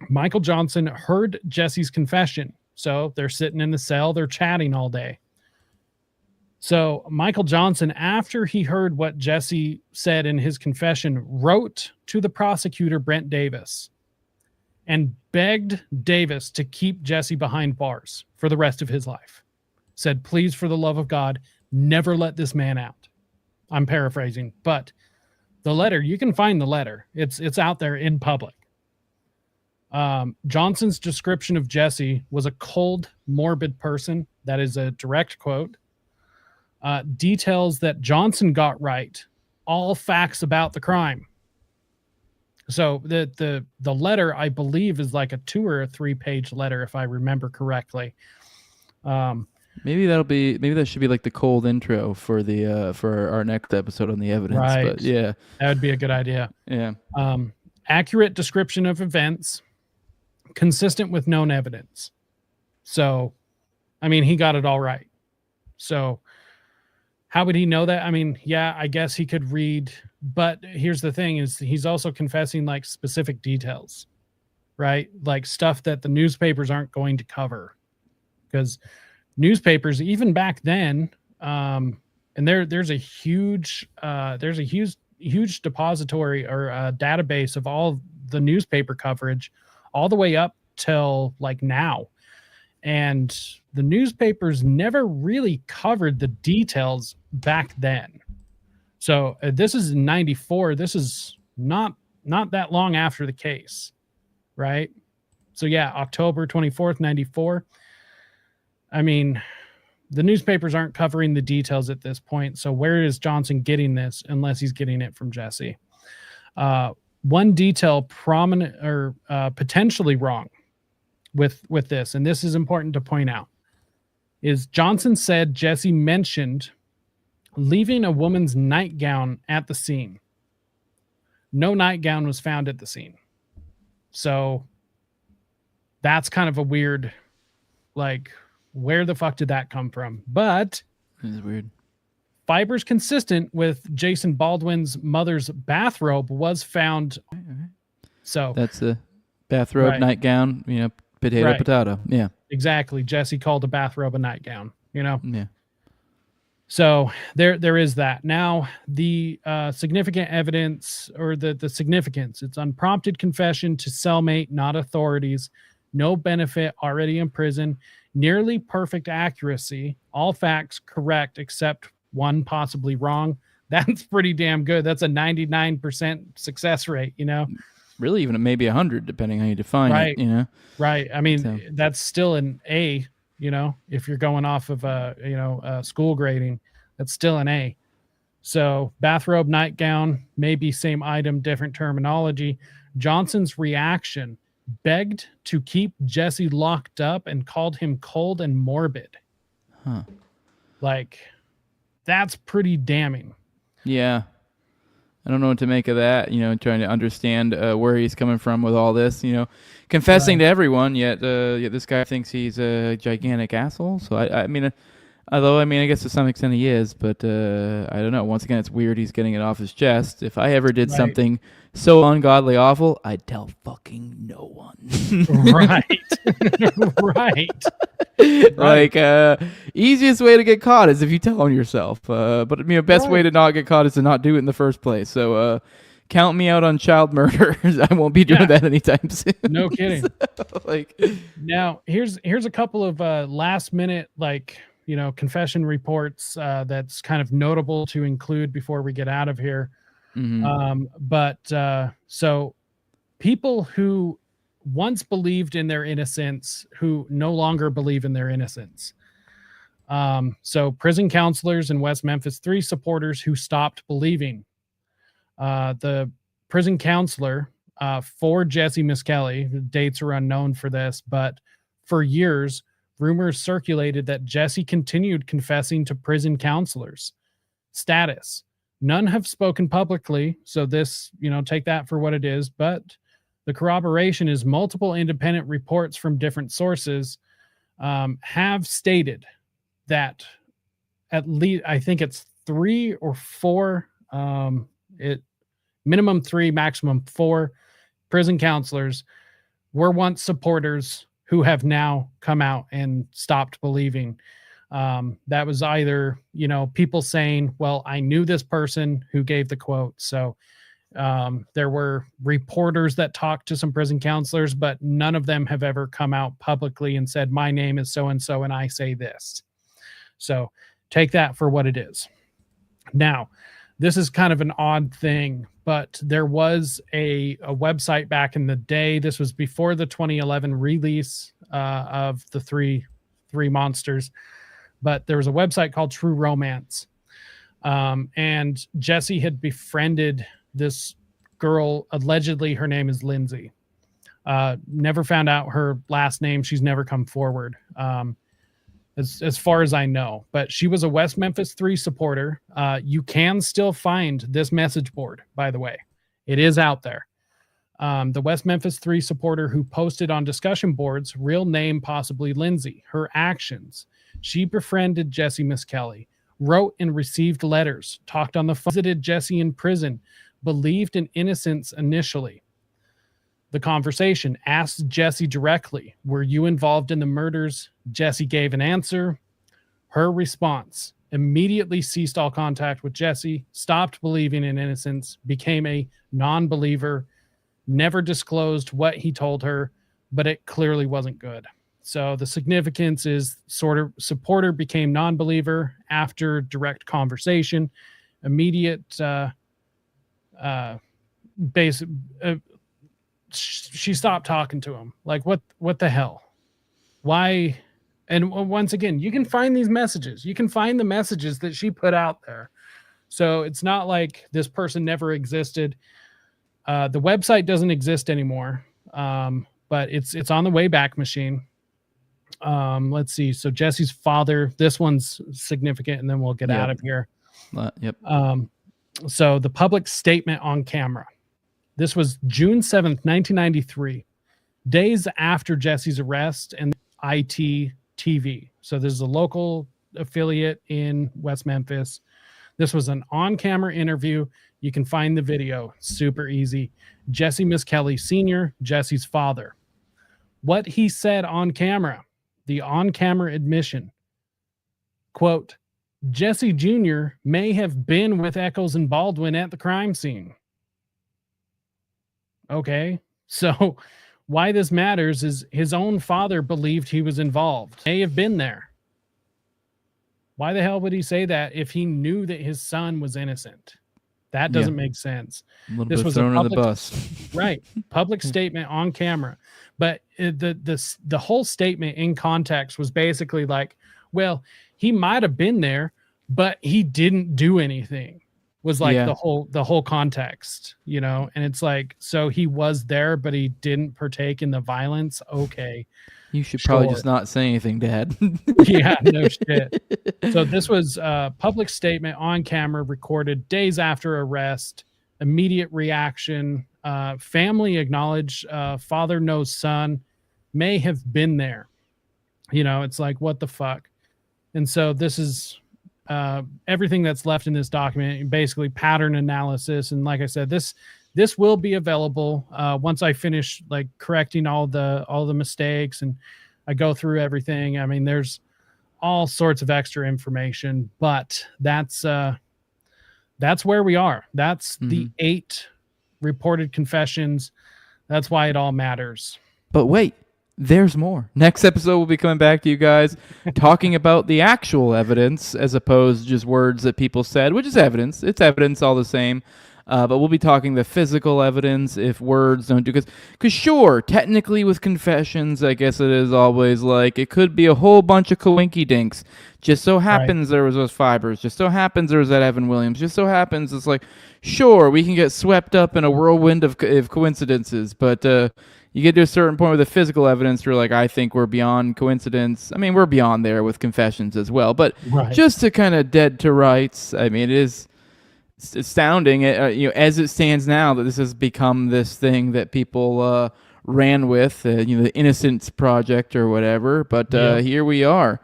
Michael Johnson heard Jesse's confession. So they're sitting in the cell, they're chatting all day. So Michael Johnson, after he heard what Jesse said in his confession, wrote to the prosecutor, Brent Davis, and begged Davis to keep Jesse behind bars for the rest of his life. Said, please, for the love of God, never let this man out. I'm paraphrasing, but the letter, you can find the letter. It's out there in public. Johnson's description of Jesse was a cold, morbid person. That is a direct quote. Details that Johnson got right, all facts about the crime. So the letter, I believe, is like a 2 or a 3 page letter, if I remember correctly. Maybe that should be like the cold intro for the for our next episode on the evidence. Right. But yeah, That would be a good idea. yeah. Accurate description of events, consistent with known evidence. So, I mean, he got it all right. So, how would he know that? I mean, yeah, I guess he could read, but here's the thing: is he's also confessing like specific details, right? Like stuff that the newspapers aren't going to cover, because newspapers, even back then, and there's a huge depository or database of all the newspaper coverage all the way up till like now. And the newspapers never really covered the details back then. So this is in 94. This is not that long after the case, right? So yeah, October 24th, 94. I mean, the newspapers aren't covering the details at this point. So where is Johnson getting this unless he's getting it from Jesse? One detail prominent or potentially wrong with this, and this is important to point out, is Johnson said Jesse mentioned leaving a woman's nightgown at the scene. No nightgown was found at the scene. So that's kind of a weird, like, where the fuck did that come from? But This is weird. fibers consistent with Jason Baldwin's mother's bathrobe was found. So that's a bathrobe, right, nightgown, potato, right, potato. Yeah. exactly. Jesse called a bathrobe a nightgown, Yeah. So there is that. Now the significant evidence, or the significance, it's unprompted confession to cellmate, not authorities, no benefit, already in prison, nearly perfect accuracy, all facts correct except one possibly wrong. That's pretty damn good. That's a 99% success rate, Really, even maybe 100, depending how you define Right. it. Right. I mean, So, that's still an A, if you're going off of school grading, that's still an A. So bathrobe, nightgown, maybe same item, different terminology. Johnson's reaction: begged to keep Jesse locked up and called him cold and morbid. huh. Like, that's pretty damning. Yeah. I don't know what to make of that, trying to understand where he's coming from with all this, confessing to everyone, yet this guy thinks he's a gigantic asshole. So, I mean, I guess to some extent he is, but I don't know. Once again, it's weird he's getting it off his chest. If I ever did something so ungodly awful, I'd tell fucking no one. Right. Right. Like, easiest way to get caught is if you tell on yourself. But best way to not get caught is to not do it in the first place. So, count me out on child murder. I won't be doing that anytime soon. No kidding. So, now here's a couple of last minute confession reports that's kind of notable to include before we get out of here. Mm-hmm. So people who once believed in their innocence, who no longer believe in their innocence. So prison counselors and West Memphis 3 supporters who stopped believing. The prison counselor for Jesse Miskelly, dates are unknown for this, but for years, rumors circulated that Jesse continued confessing to prison counselors. Status: none have spoken publicly, so this, take that for what it is, but the corroboration is multiple independent reports from different sources have stated that at least, I think it's 3 or 4, minimum 3, maximum 4 prison counselors were once supporters who have now come out and stopped believing. That was either, people saying, well, I knew this person who gave the quote. So there were reporters that talked to some prison counselors, but none of them have ever come out publicly and said, my name is so-and-so and I say this. So take that for what it is. Now, this is kind of an odd thing, but there was a website back in the day. This was before the 2011 release of the three monsters, but there was a website called True Romance. And Jesse had befriended this girl. Allegedly, her name is Lindsay. Never found out her last name. She's never come forward. As far as I know, but she was a West Memphis 3 supporter. You can still find this message board, by the way. It is out there. The West Memphis 3 supporter who posted on discussion boards, real name possibly Lindsay, her actions. She befriended Jesse Miskelly, wrote and received letters, talked on the phone, visited Jesse in prison, believed in innocence initially. The conversation: asked Jesse directly, were you involved in the murders? Jesse gave an answer. Her response: immediately ceased all contact with Jesse, stopped believing in innocence, became a non-believer, never disclosed what he told her, but it clearly wasn't good. So the significance is sort of supporter became non-believer after direct conversation, immediate she stopped talking to him. Like, what the hell? Why? And once again, you can find these messages. You can find the messages that she put out there. So it's not like this person never existed. The website doesn't exist anymore, but it's on the Wayback Machine. Let's see. So Jesse's father, this one's significant, and then we'll get out of here. Yep. So the public statement on camera. This was June 7th, 1993, days after Jesse's arrest, and IT TV. So this is a local affiliate in West Memphis. This was an on-camera interview. You can find the video. Super easy. Jesse Miskelly Sr., Jesse's father. What he said on camera, the on-camera admission, quote, Jesse Jr. may have been with Echols and Baldwin at the crime scene. Okay, so why this matters is his own father believed he was involved. May have been there. Why the hell would he say that if he knew that his son was innocent? That doesn't make sense. This was thrown under the bus. Right. Public statement on camera. But the whole statement in context was basically like, well, he might have been there, but he didn't do anything. Was like the whole context, you know? And it's like, so he was there, but he didn't partake in the violence. Okay. You should probably just not say anything, Dad. Yeah, no shit. So this was a public statement on camera recorded days after arrest, immediate reaction, family acknowledged, father knows son, may have been there. You know, it's like, what the fuck? And so this is everything that's left in this document, basically pattern analysis. And like I said, this will be available once I finish like correcting all the mistakes and I go through everything. I mean, there's all sorts of extra information, but that's where we are. That's the 8 reported confessions. That's why it all matters. But wait, there's more. Next episode, we'll be coming back to you guys talking about the actual evidence as opposed to just words that people said, which is evidence. It's evidence all the same. But we'll be talking the physical evidence if words don't do, because sure, technically with confessions, I guess it is always like, it could be a whole bunch of coinky dinks. Just so happens there was those fibers. Just so happens there was that Evan Williams. Just so happens it's like, sure, we can get swept up in a whirlwind of coincidences, but you get to a certain point with the physical evidence, you're like, I think we're beyond coincidence. I mean, we're beyond there with confessions as well, but just to kind of dead to rights, I mean, it is astounding, you know, as it stands now, that this has become this thing that people ran with, you know, the Innocence Project or whatever. But here we are.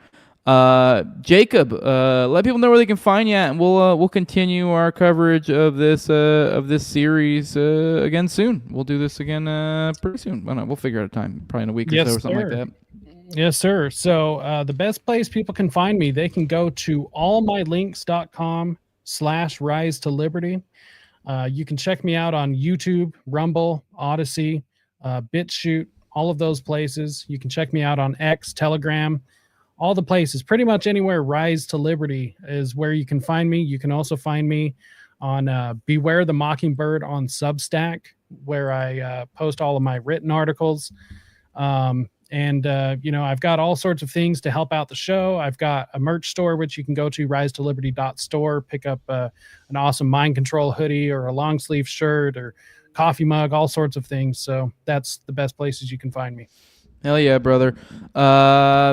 Jacob, let people know where they can find you at, and we'll continue our coverage of this series again soon. We'll do this again pretty soon. I don't know, we'll figure out a time, probably in a week or so or something like that. Yes, sir. So the best place people can find me, they can go to allmylinks.com/rise to liberty. You can check me out on YouTube, Rumble, Odyssey, BitChute, all of those places. You can check me out on X, Telegram, all the places. Pretty much anywhere Rise to Liberty is where you can find me. You can also find me on Beware the Mockingbird on Substack, where I post all of my written articles. You know, I've got all sorts of things to help out the show. I've got a merch store, which you can go to risetoliberty.store, pick up an awesome mind control hoodie or a long sleeve shirt or coffee mug, all sorts of things. So that's the best places you can find me. Hell yeah, brother.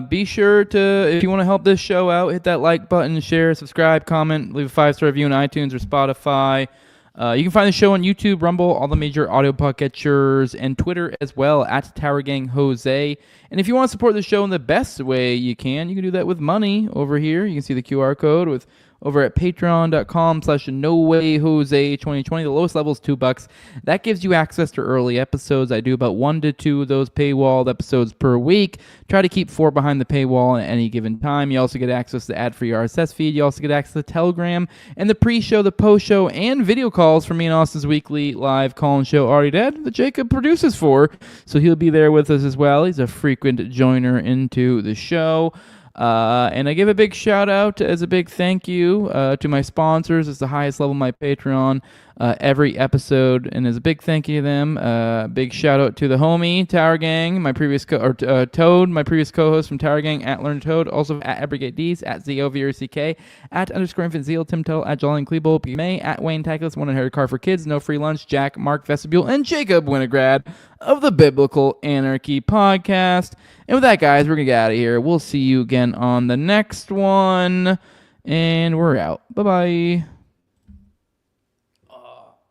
Be sure to, if you want to help this show out, hit that like button, share, subscribe, comment, leave a 5-star review on iTunes or Spotify. You can find the show on YouTube, Rumble, all the major audio podcatchers, and Twitter as well, at Tower Gang Jose. And if you want to support the show in the best way you can do that with money over here. You can see the QR code over at patreon.com/nowayjose2020. The lowest level is $2. That gives you access to early episodes. I do about 1 to 2 of those paywalled episodes per week. Try to keep 4 behind the paywall at any given time. You also get access to the ad-free RSS feed. You also get access to Telegram and the pre-show, the post-show, and video calls from me and Austin's weekly live call-in show, Already Dead, that Jacob produces for. So he'll be there with us as well. He's a frequent joiner into the show. And I give a big shout out as a big thank you to my sponsors. It's the highest level of my Patreon every episode, and as a big thank you to them, big shout out to the homie Tower Gang, my previous Toad, my previous co-host from Tower Gang at Learn Toad, also at Abrogate D's, at ZOVRCK, at _Infant Zeal, Tim Tuttle, at Jolly and Klebold, May, at Wayne Tackless, One Inherited Car for Kids, No Free Lunch, Jack, Mark Vestibule, and Jacob Winograd of the Biblical Anarchy Podcast. And with that, guys, we're going to get out of here. We'll see you again on the next one, and we're out. Bye-bye.